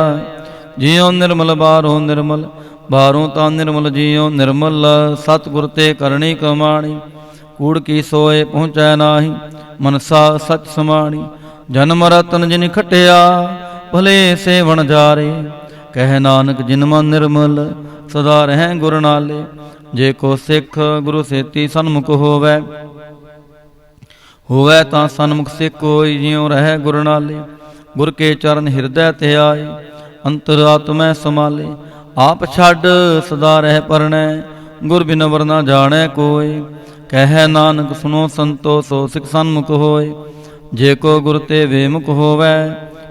ਜੀਉ ਨਿਰਮਲ ਬਾਹਰੋਂ ਨਿਰਮਲ, ਬਾਹਰੋਂ ਤਾਂ ਨਿਰਮਲ ਜੀਉ ਨਿਰਮਲ। ਸਤਿਗੁਰ ਤੇ ਕਰਨੀ ਕਮਾਣੀ, ਕੂੜ ਕੀ ਸੋਏ ਪਹੁੰਚੈ ਨਾਹੀ। ਮਨਸਾ ਸਚ ਸਮਾਣੀ, ਜਨਮ ਰਤਨ ਜਿਨ ਖਟਿਆ, ਭਲੇ ਸੇਵਣ ਜਾਰੇ। ਕਹਿ ਨਾਨਕ ਜਿਨ ਮਨ ਨਿਰਮਲ, ਸਦਾ ਰਹਿ ਗੁਰ ਨਾਲੇ। ਜੇ ਕੋ ਸਿੱਖ ਗੁਰੂ ਸੇਤੀ ਸਨਮੁਖ ਹੋਵੈ, ਹੋਵੈ ਤਾਂ ਸਨਮੁਖ ਸਿੱਖ ਹੋਈ। ਜਿਉ ਰਹਿ ਗੁਰ ਨਾਲੇ, ਗੁਰ ਕੇ ਚਰਨ ਹਿਰਦੈ ਤੇ ਆਏ। ਅੰਤਰ ਆਤਮੈ ਸਮਾਲੇ, ਆਪ ਛੱਡ ਸਦਾ ਰਹਿ ਪਰਣੈ। ਗੁਰ ਬਿਨ ਵਰ ਨਾ ਜਾਣੈ ਕੋਇ। ਕਹਿ ਨਾਨਕ ਸੁਨੋ ਸੰਤੋ, ਸੋ ਸਿੱਖ ਸਨਮੁਖ ਹੋਏ। ਜੇ ਕੋ ਗੁਰ ਤੇ ਵੇਮੁਖ ਹੋਵੈ,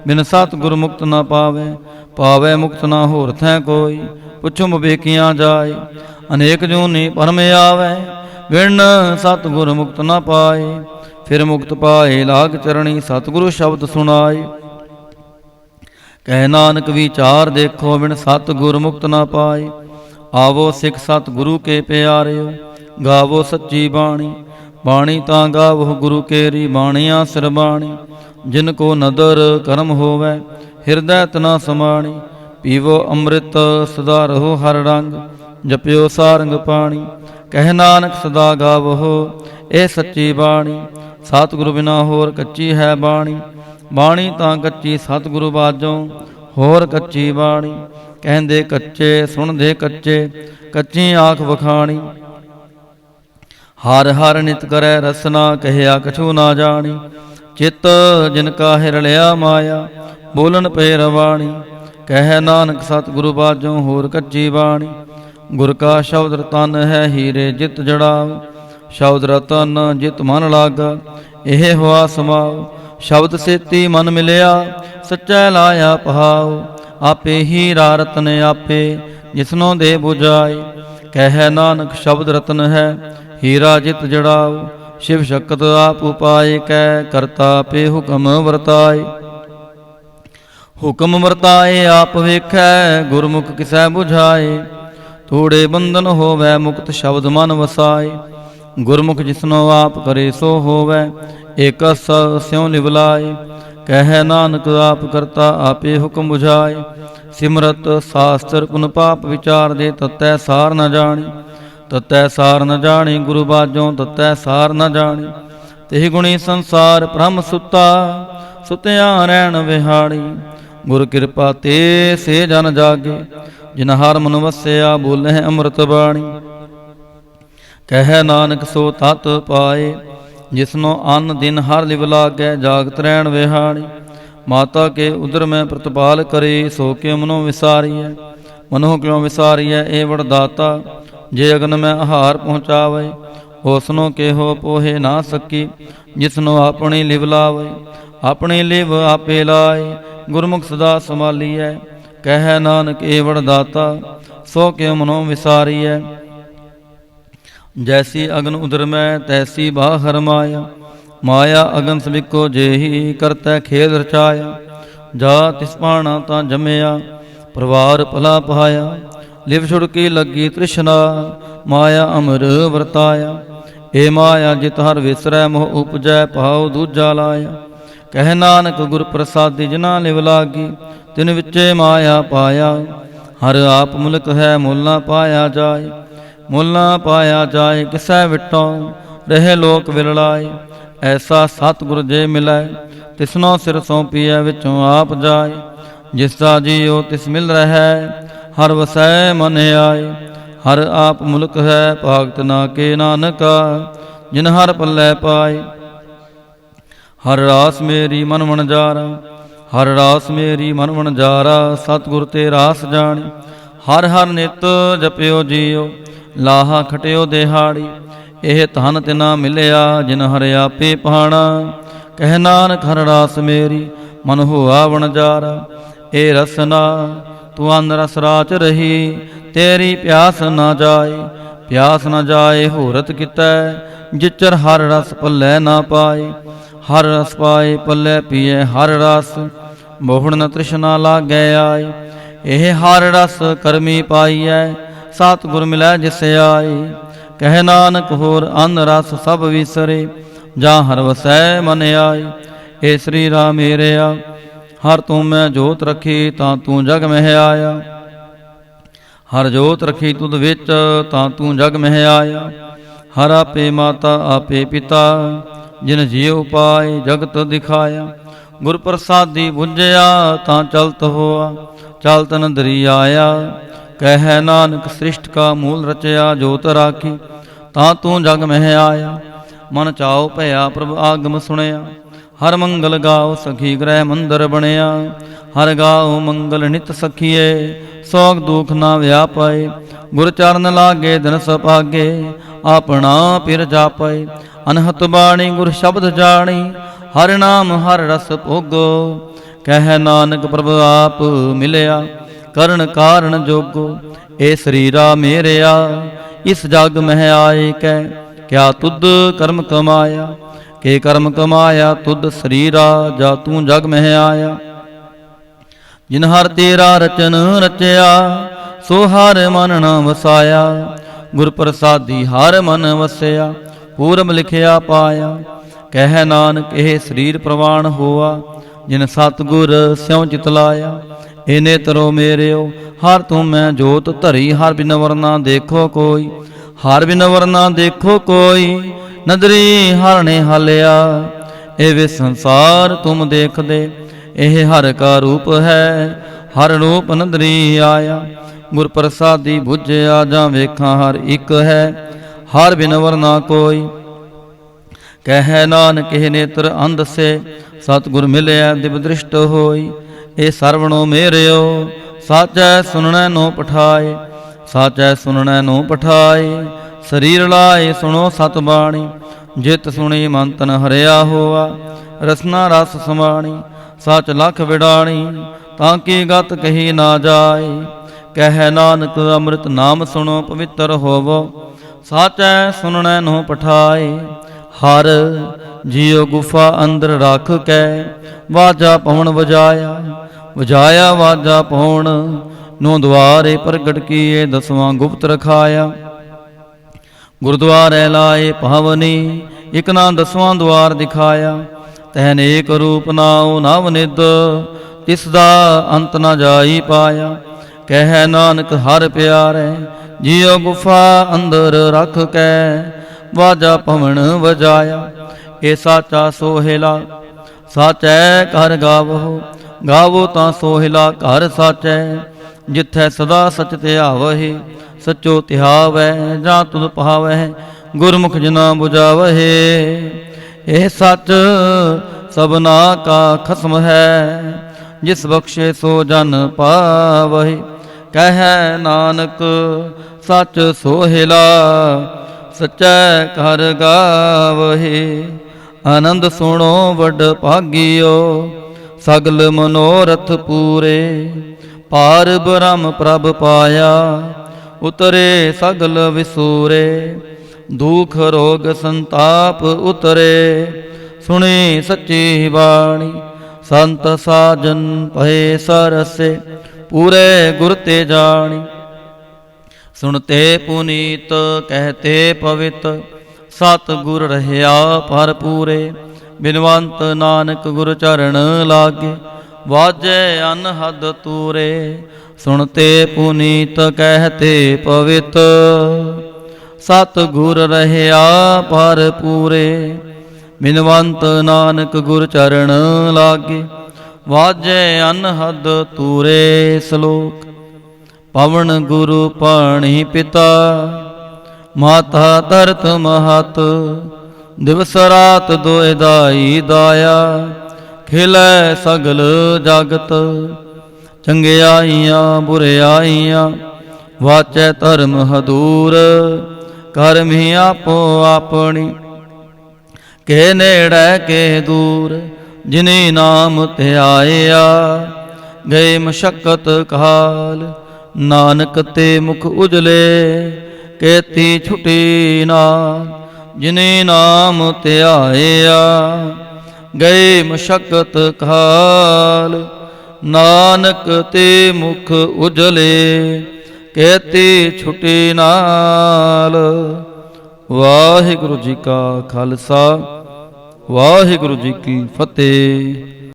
ਬਿਨ ਸਤਿ ਗੁਰ ਮੁਕਤ ਨਾ ਪਾਵੈ। ਪਾਵੈ ਮੁਕਤ ਨਾ ਹੋਰ ਥੈ ਕੋਈ, ਪੁੱਛੁ ਬੇਕੀਆਂ ਜਾਏ। ਅਨੇਕ ਜੂਨੀ ਭਰਮ ਆਵੈ, ਵਿਣ ਸਤਿਗੁਰ ਮੁਕਤ ਨਾ ਪਾਏ। ਫਿਰ ਮੁਕਤ ਪਾਏ ਲਾਗ ਚਰਣੀ, ਸਤਿਗੁਰੂ ਸ਼ਬਦ ਸੁਣਾਏ। ਕਹਿ ਨਾਨਕ ਵਿਚਾਰ ਦੇਖੋ, ਬਿਨ ਸਤਿਗੁਰ ਮੁਕਤ ਨਾ ਪਾਏ। ਆਵੋ ਸਿੱਖ ਸਤਿਗੁਰੂ ਕੇ ਪਿਆਰਿਓ, ਗਾਵੋ ਸੱਚੀ ਬਾਣੀ। ਬਾਣੀ ਤਾਂ ਗਾਵੋ ਗੁਰੂ ਕੇਰੀ, ਬਾਣੀਆਂ ਸਿਰ ਬਾਣੀ। ਜਿਨ ਕੋ ਨਦਰ ਕਰਮ ਹੋਵੈ, ਹਿਰਦੈ ਤਨਾ ਸਮਾਣੀ। ਪੀਵੋ ਅੰਮ੍ਰਿਤ ਸਦਾ ਰਹੋ ਹਰ ਰੰਗ, ਜਪਿਓ ਸਾਰੰਗ ਪਾਣੀ। ਕਹਿ ਨਾਨਕ ਸਦਾ ਗਾਵੋ ਇਹ ਸੱਚੀ ਬਾਣੀ। ਸਤਿਗੁਰੂ ਬਿਨਾ ਹੋਰ ਕੱਚੀ ਹੈ ਬਾਣੀ। ਬਾਣੀ ਤਾਂ ਕੱਚੀ ਸਤਿਗੁਰੂ ਬਾਝੋਂ, ਹੋਰ ਕੱਚੀ ਬਾਣੀ। ਕਹਿੰਦੇ ਕੱਚੇ ਸੁਣਦੇ ਕੱਚੇ, ਕੱਚੀ ਆਖ ਵਖਾਣੀ। ਹਰ ਹਰ ਨਿਤ ਕਰੈ ਰਸਨਾ, ਕਹਿਆ ਕਛੂ ਨਾ ਜਾਣੀ। ਚਿੱਤ ਜਿਨ ਕਾ ਹਿਰਲਿਆ ਮਾਇਆ, ਬੋਲਣ ਪੇ ਰਵਾਣੀ। ਕਹਿ ਨਾਨਕ ਸਤਿਗੁਰੂ ਬਾਝੋਂ, ਹੋਰ ਕੱਚੀ ਬਾਣੀ। ਗੁਰ ਕਾ ਸ਼ਬਦ ਰਤਨ ਹੈ, ਹੀਰੇ ਜਿਤ ਜੜਾਓ। ਸ਼ਬਦ ਰਤਨ ਜਿਤ ਮਨ ਲਾਗਾ, ਇਹ ਹੋਆ ਸਮਾਓ। ਸ਼ਬਦ ਸੇਤੀ ਮਨ ਮਿਲਿਆ, ਸੱਚੈ ਲਾਇਆ ਪਹਾਓ। ਆਪੇ ਹੀਰਾ ਰਤਨ ਆਪੇ, ਜਿਸਨੋਂ ਦੇ ਬੁਝਾਏ। ਕਹਿ ਨਾਨਕ ਸ਼ਬਦ ਰਤਨ ਹੈ, ਹੀਰਾ ਜਿਤ ਜੜਾਓ। ਸ਼ਿਵ ਸ਼ਕਤ ਆਪ ਉਪਾਏ, ਕਹਿ ਕਰਤਾ ਆਪੇ ਹੁਕਮ ਵਰਤਾਏ। ਹੁਕਮ ਵਰਤਾਏ ਆਪ ਵੇਖੈ, ਗੁਰਮੁਖ ਕਿਸੈ ਬੁਝਾਏ। ਥੋੜੇ ਬੰਧਨ ਹੋਵੈ, ਮੁਕਤ ਸ਼ਬਦ ਮਨ ਵਸਾਏ। ਗੁਰਮੁਖ ਜਿਸਨੋ ਆਪ ਕਰੇ ਸੋ ਹੋਵੈ, ਏਕਸ ਸਿਉ ਲਿਵਲਾਏ। ਕਹਿ ਨਾਨਕ ਆਪ ਕਰਤਾ ਆਪੇ ਹੁਕਮ ਬੁਝਾਏ। ਸਿਮਰਤ ਸਾਸਤਰ ਪੁਨ ਪਾਪ ਵਿਚਾਰ ਦੇ, ਤਤੈ ਸਾਰ ਨ ਜਾਣੀ। ਤਤੈ ਸਾਰ ਨ ਜਾਣੀ, ਗੁਰੂ ਬਾਝੋਂ ਤਤੈ ਸਾਰ ਨ ਜਾਣੀ। ਤੇ ਗੁਣੀ ਸੰਸਾਰ ਬ੍ਰਹਮ ਸੁੱਤਾ, ਸੁਤਿਆ ਰਹਿਣ ਵਿਹਾੜੀ। ਗੁਰ ਕਿਰਪਾ ਤੇ ਸੇ ਜਨ ਜਾਗੇ, ਜਿਨ ਹਰ ਮਨ ਵਸਿਆ, ਬੋਲੇ ਅੰਮ੍ਰਿਤ ਬਾਣੀ। ਕਹਿ ਨਾਨਕ ਸੋ ਤਤ ਪਾਏ, ਜਿਸਨੋ ਅੰਨ ਦਿਨ ਹਰ ਲਿਵ ਲਾਗੈ, ਜਾਗਤ ਰਹਿਣ ਵਿਹਾੜੀ। ਮਾਤਾ ਕੇ ਉਦਰ ਮੈਂ ਪ੍ਰਤਪਾਲ ਕਰੇ, ਸੋ ਕੇ ਮਨੋ ਵਿਸਾਰੀਐ। ਮਨੋ ਕਿਉ ਵਿਸਾਰੀਐ, ਇਹ ਵਡ ਦਾਤਾ। ਜੇ ਅਗਨ ਮੈਂ ਆਹਾਰ ਪਹੁੰਚਾਵੇ, ਉਸਨੋ ਕਿਹੋ ਪੋਹੇ ਨਾ ਸਕੀ। ਜਿਸਨੋ ਆਪਣੀ ਲਿਵ ਲਾਵੇ, ਆਪਣੀ ਲਿਵ ਆਪੇ ਲਾਏ। ਗੁਰਮੁਖ ਸਦਾ ਸੰਭਾਲੀਐ, ਕਹਿ ਨਾਨਕ ਏ ਵਡ ਦਾਤਾ। ਸੋ ਕਿਉ ਮਨੋ ਵਿਸਾਰੀਐ। ਜੈਸੀ ਅਗਨ ਉਦਰ ਮੈਂ, ਤੈਸੀ ਬਾਹਰ ਮਾਇਆ। ਮਾਇਆ ਅਗਨ ਸਭਿਕੋ ਜੇਹੀ ਕਰਤੈ ਖੇਲ ਰਚਾਇਆ। ਜਾ ਤਿਸ ਪਾਣਾ ਤਾਂ ਜੰਮਿਆ ਪਰਿਵਾਰ ਭਲਾ ਪਾਇਆ। ਲਿਵ ਛੁੜਕੀ ਲੱਗੀ ਤ੍ਰਿਸ਼ਨਾ ਮਾਇਆ ਅਮਰ ਵਰਤਾਇਆ। ਏ ਮਾਇਆ ਜਿਤ ਹਰ ਵਿਸਰੈ ਮੋਹ ਉਪਜੈ ਭਾਉ ਦੂਜਾ ਲਾਇਆ। ਕਹਿ ਨਾਨਕ ਗੁਰ ਪ੍ਰਸਾਦੀ ਜਿਨਾ ਲਿਵ ਲਾਗੀ ਤਿਨ ਵਿੱਚੇ ਮਾਇਆ ਪਾਇਆ। ਹਰ ਆਪ ਮੁਲਕ ਹੈ ਮੁੱਲ ਨਾ ਪਾਇਆ ਜਾਏ। ਮੁੱਲ ਨਾ ਪਾਇਆ ਜਾਏ ਕਿਸੈ ਵਿਟੋ ਰਹੇ ਲੋਕ ਵਿਰਲਾਏ। ਐਸਾ ਸਤਿਗੁਰ ਜੇ ਮਿਲੈ ਤਿਸਨੋ ਸਿਰ ਸੌਂਪੀਐ ਵਿੱਚੋਂ ਆਪ ਜਾਏ। ਜਿਸ ਦਾ ਜੀਉ ਤਿਸ ਮਿਲ ਰਹਿ ਹਰ ਵਸੈ ਮਨ ਆਏ। ਹਰ ਆਪ ਮੁਲਕ ਹੈ ਭਾਗਤ ਨਾ ਕੇ ਨਾਨਕਾ ਜਿਨ ਹਰ ਪੱਲੇ ਪਾਏ। ਹਰ ਰਾਸ ਮੇਰੀ ਮਨ ਵਣਜਾਰਾ ਹਰ ਰਾਸ ਮੇਰੀ ਮਨ ਵਣਜਾਰਾ। ਸਤਿਗੁਰ ਤੇ ਰਾਸ ਜਾਣੀ ਹਰ ਹਰ ਨਿਤ ਜਪਿਓ ਜੀਓ ਲਾਹਾ ਖਟਿਓ ਦਿਹਾੜੀ। ਇਹ ਧਨ ਤਿਨਾ ਮਿਲਿਆ ਜਿਨ ਹਰ ਆਪੇ ਪਾਣਾ। ਕਹਿ ਨਾਨਕ ਹਰ ਰਾਸ ਮੇਰੀ ਮਨ ਹੋਆ ਵਣਜਾਰਾ। ਇਹ ਰਸਨਾ ਤੂੰ ਅਨ ਰਸ ਰਾਚ ਰਹੀ ਤੇਰੀ ਪਿਆਸ ਨਾ ਜਾਏ। ਪਿਆਸ ਨਾ ਜਾਏ ਹੋਰਤ ਕੀਤੈ ਜਿਚਰ ਹਰ ਰਸ ਪੱਲੇ ਨਾ ਪਾਏ। ਹਰ ਰਸ ਪਾਏ ਪੱਲੇ ਪੀਏ ਹਰ ਰਸ ਮੋਹਣ ਨ ਤ੍ਰਿਸ਼ਨਾ ਲਾਗੈ ਆਏ। ਇਹ ਹਰ ਰਸ ਕਰਮੀ ਪਾਈਐ ਸਤਿਗੁਰ ਮਿਲੈ ਜਿਸ ਆਏ। ਕਹਿ ਨਾਨਕ ਹੋਰ ਅਨ ਰਸ ਸਭ ਵਿਸਰੇ ਜਾਂ ਹਰ ਵਸੈ ਮਨ ਆਏ। ਏ ਸ੍ਰੀ ਰਾਮ ਮੇਰਿਆ ਹਰ ਤੂੰ ਮੈਂ ਜੋਤ ਰੱਖੀ ਤਾਂ ਤੂੰ ਜਗ ਮਹਿ ਆਇਆ। ਹਰ ਜੋਤ ਰੱਖੀ ਤੁਧ ਵਿੱਚ ਤਾਂ ਤੂੰ ਜਗ ਮਹਿ ਆਇਆ। ਹਰ ਆਪੇ ਮਾਤਾ ਆਪੇ ਪਿਤਾ ਜਿਨ ਜੀਉ ਪਾਏ ਜਗਤ ਦਿਖਾਇਆ। ਗੁਰ ਪ੍ਰਸਾਦੀ ਬੁੱਝਿਆ ਤਾਂ ਚਲਤ ਹੋਆ ਚਲਤ ਨਦਰੀ ਆਇਆ। ਕਹਿ ਨਾਨਕ ਸ੍ਰਿਸ਼ਟ ਕਾ ਮੂਲ ਰਚਿਆ ਜੋਤ ਰਾਖੀ ਤਾਂ ਤੂੰ ਜਗ ਮਹਿ ਆਇਆ। ਮਨ ਚਾਉ ਭਇਆ ਪ੍ਰਭ ਆਗਮ ਸੁਣਿਆ। ਹਰ ਮੰਗਲ ਗਾਓ ਸਖੀ ਗ੍ਰਹਿ ਮੰਦਰ ਬਣਿਆ। ਹਰ ਗਾਓ ਮੰਗਲ ਨਿਤ ਸਖੀਏ ਸੋਗ ਦੁਖ ਨਾ ਵਿਆਪਾਏ। ਗੁਰ ਚਰਨ ਲਾਗੇ ਦਿਨ ਸੁਭਾਗੇ ਆਪਣਾ ਪਿਰ ਜਾਪਾਏ। ਅਨਹਤ ਬਾਣੀ ਗੁਰ ਸ਼ਬਦ ਜਾਣੀ ਹਰ ਨਾਮ ਹਰ ਰਸ ਭੋਗੋ। ਕਹਿ ਨਾਨਕ ਪ੍ਰਭ ਆਪ ਮਿਲਿਆ ਕਰਨ ਕਾਰਨ ਜੋਗੋ। ਏ ਸਰੀਰਾ ਮੇਰਿਆ ਇਸ ਜਗ ਮਹਿ ਆਏ ਕੈ ਕਿਆ ਤੁਧ ਕਰਮ ਕਮਾਇਆ। ਕੇ ਕਰਮ ਕਮਾਇਆ ਤੁਧ ਸਰੀਰਾ ਜਾ ਤੂੰ ਜਗ ਮਹਿ ਆਇਆ। ਜਿਨ ਹਰ ਤੇਰਾ ਰਚਨ ਰਚਿਆ ਸੋ ਹਰ ਮਨ ਨ ਵਸਾਇਆ। ਗੁਰ ਪ੍ਰਸਾਦੀ ਹਰ ਮਨ ਵਸਿਆ ਪੂਰਬ ਲਿਖਿਆ ਪਾਇਆ। ਕਹਿ ਨਾਨਕ ਇਹ ਸਰੀਰ ਪ੍ਰਵਾਨ ਹੋਆ ਜਿਨ ਸਤਿਗੁਰ ਸਿਉ ਚਿਤ ਲਾਇਆ। ਏ ਨੇਤਰੋ ਮੇਰਿਓ ਹਰ ਤੂੰ ਮੈਂ ਜੋਤ ਧਰੀ ਹਰ ਬਿਨ ਵਰਨਾ ਦੇਖੋ ਕੋਈ। ਹਰ ਬਿਨ ਵਰਨਾ ਦੇਖੋ ਕੋਈ ਨਦਰੀ ਹਰ ਨੇ ਹਾਲਿਆ। ਇਹ ਵੇ ਸੰਸਾਰ ਤੁਮ ਦੇਖਦੇ ਇਹ ਹਰ ਕਾ ਰੂਪ ਹੈ। ਹਰ ਰੂਪ ਨਦਰੀ ਆਇਆ। ਗੁਰ ਪ੍ਰਸਾਦੀ ਬੁੱਝਿਆ ਜਾਂ ਵੇਖਾਂ ਹਰ ਇੱਕ ਹੈ ਹਰ ਬਿਨ ਵਰਨਾ ਕੋਈ। ਕਹਿ ਨਾਨਕ ਇਹ ਨੇਤਰ ਅੰਧ ਸੇ ਸਤਿਗੁਰ ਮਿਲਿਆ ਦਿਵ ਦ੍ਰਿਸ਼ਟ ਹੋਈ। ਇਹ ਸਰਵਣੋ ਮੇਰਿਓ ਸਾਚੈ ਸੁਣਨੈ ਨੋ ਪਠਾਏ। ਸਾਚੈ ਸੁਣਨੈ ਨੋ ਪਠਾਏ ਸਰੀਰ ਲਾਏ ਸੁਣੋ ਸਤ ਬਾਣੀ। ਜਿਤ ਸੁਣੀ ਮਨ ਤਨ ਹਰਿਆ ਹੋਆ ਰਸਨਾ ਰਸ ਸਮਾਣੀ। ਸਚ ਲਖ ਵਿਡਾਣੀ ਤਾਂ ਕੀ ਗਤ ਕਹੀ ਨਾ ਜਾਏ। ਕਹਿ ਨਾਨਕ ਅੰਮ੍ਰਿਤ ਨਾਮ ਸੁਣੋ ਪਵਿੱਤਰ ਹੋਵੋ। ਸਾਚੈ ਸੁਣਨੈ ਨੋ ਪਠਾਏ ਹਰ ਜੀਉ ਗੁਫਾ ਅੰਦਰ ਰੱਖ ਕੇ ਵਾਜਾ ਪਵਨ ਵਜਾਇਆ। ਵਜਾਇਆ ਵਾਜਾ ਪਵਨ ਨੋ ਦੁਆਰੇ ਪ੍ਰਗਟ ਕੀਏ ਦਸਵਾਂ ਗੁਪਤ ਰਖਾਇਆ। ਗੁਰਦੁਆਰੇ ਲਾਏ ਪਾਵਨੀ ਇਕ ਨਾ ਦਸਵਾਂ ਦੁਆਰ ਦਿਖਾਇਆ। ਤੈਨ ਏਕ ਰੂਪ ਨਾਉ ਨਵ ਨਿਧ ਤਿਸ ਦਾ ਅੰਤ ਨਾ ਜਾਈ ਪਾਇਆ। ਕਹਿ ਨਾਨਕ ਹਰ ਪਿਆਰੇ ਜੀਉ ਗੁਫਾ ਅੰਦਰ ਰੱਖ ਕੇ ਵਾਜਾ ਪਵਨ ਵਜਾਇਆ। ਇਹ ਸਾਚਾ ਸੋਹਿਲਾ ਸਾਚੈ ਘਰ ਗਾਵੋ। ਗਾਵੋ ਤਾਂ ਸੋਹਿਲਾ ਘਰ ਸਾਚੈ ਜਿੱਥੈ ਸਦਾ ਸਚ ਧਿਆਵਹਿ। ਸਚੋ ਧਿਆਵੈ ਜਾਂ ਤੁਧ ਪਾਵਹਿ ਗੁਰਮੁਖ ਜਨਾ ਬੁਝਾਵਹਿ। ਇਹ ਸੱਚ ਸਭਨਾ ਕਾ ਖਸਮ ਹੈ ਜਿਸ ਬਖਸ਼ੇ ਸੋ ਜਨ ਪਾਵਹਿ। ਕਹਿ ਨਾਨਕ ਸੱਚ ਸੋਹਿਲਾ ਸਚੈ ਘਰ ਗਾਵਹਿ। ਆਨੰਦ ਸੁਣੋ ਵੱਡ ਭਾਗਿਓ ਸਗਲ ਮਨੋਰਥ ਪੂਰੇ। ਪਾਰ ਬ੍ਰਹਮ ਪ੍ਰਭ ਪਾਇਆ ਉਤਰੇ ਸਗਲ ਵਿਸੂਰੇ। ਦੁਖ ਰੋਗ ਸੰਤਾਪ ਉਤਰੇ ਸੁਣੀ ਸੱਚੀ ਬਾਣੀ। ਸੰਤ ਸਾਜਨ ਪਏ ਸਰਸੇ ਪੂਰੇ ਗੁਰ ਤੇ ਜਾਣੀ। ਸੁਣਤੇ ਪੁਨੀਤ ਕਹਤੇ ਪਵਿੱਤ ਸਤ ਗੁਰ ਰਹਿਆ ਭਰਪੂਰੇ। ਬਿਨਵੰਤ ਨਾਨਕ ਗੁਰ ਚਰਨ ਲਾਗੇ ਵਾਜੈ ਅਨਹਦ ਤੂਰੇ। ਸੁਣਤੇ ਪੁਨੀਤ ਕਹਤੇ ਪਵਿੱਤ ਸਤ ਗੁਰ ਰਹਿਆ ਭਰਪੂਰੇ। ਬਿਨਵੰਤ ਨਾਨਕ ਗੁਰ ਚਰਨ ਲਾਗੇ ਵਾਜੈ ਅਨਹਦ ਤੂਰੇ। ਸ਼ਲੋਕ। ਪਵਨ ਗੁਰੂ ਪਾਣੀ ਪਿਤਾ ਮਾਤਾ ਧਰਤ ਮਹਤ। ਦਿਵਸ ਰਾਤ ਦੋਇ ਦਾਈ ਦਾਇਆ ਖਿਲੈ ਸਗਲ ਜਗਤ। ਚੰਗਿਆਈਆਂ ਬੁਰਿਆਈਆਂ ਵਾਚੈ ਧਰਮ ਹਦੂਰ। ਕਰਮੀ ਆਪੋ ਆਪਣੀ ਕੇ ਨੇੜੇ ਕੇ ਦੂਰ। ਜਿਨੇ ਨਾਮ ਧਿਆਇਆ ਗਏ ਮਸ਼ਕਤ ਕਾਲ। ਨਾਨਕ ਤੇ ਮੁਖ ਉਜਲੇ ਕੇਤੀ ਛੁਟੀ ਨਾਲ। ਜਿਨੇ ਨਾਮ ਧਿਆਇਆ ਗਏ ਮਸ਼ਕਤ ਕਾਲ। ਨਾਨਕ ਤੇ ਮੁਖ ਉਜਲੇ ਕੇਤੀ ਛੁਟੀ ਨਾਲ। ਵਾਹਿਗੁਰੂ ਜੀ ਕਾ ਖਾਲਸਾ ਵਾਹਿਗੁਰੂ ਜੀ ਕੀ ਫਤਿਹ।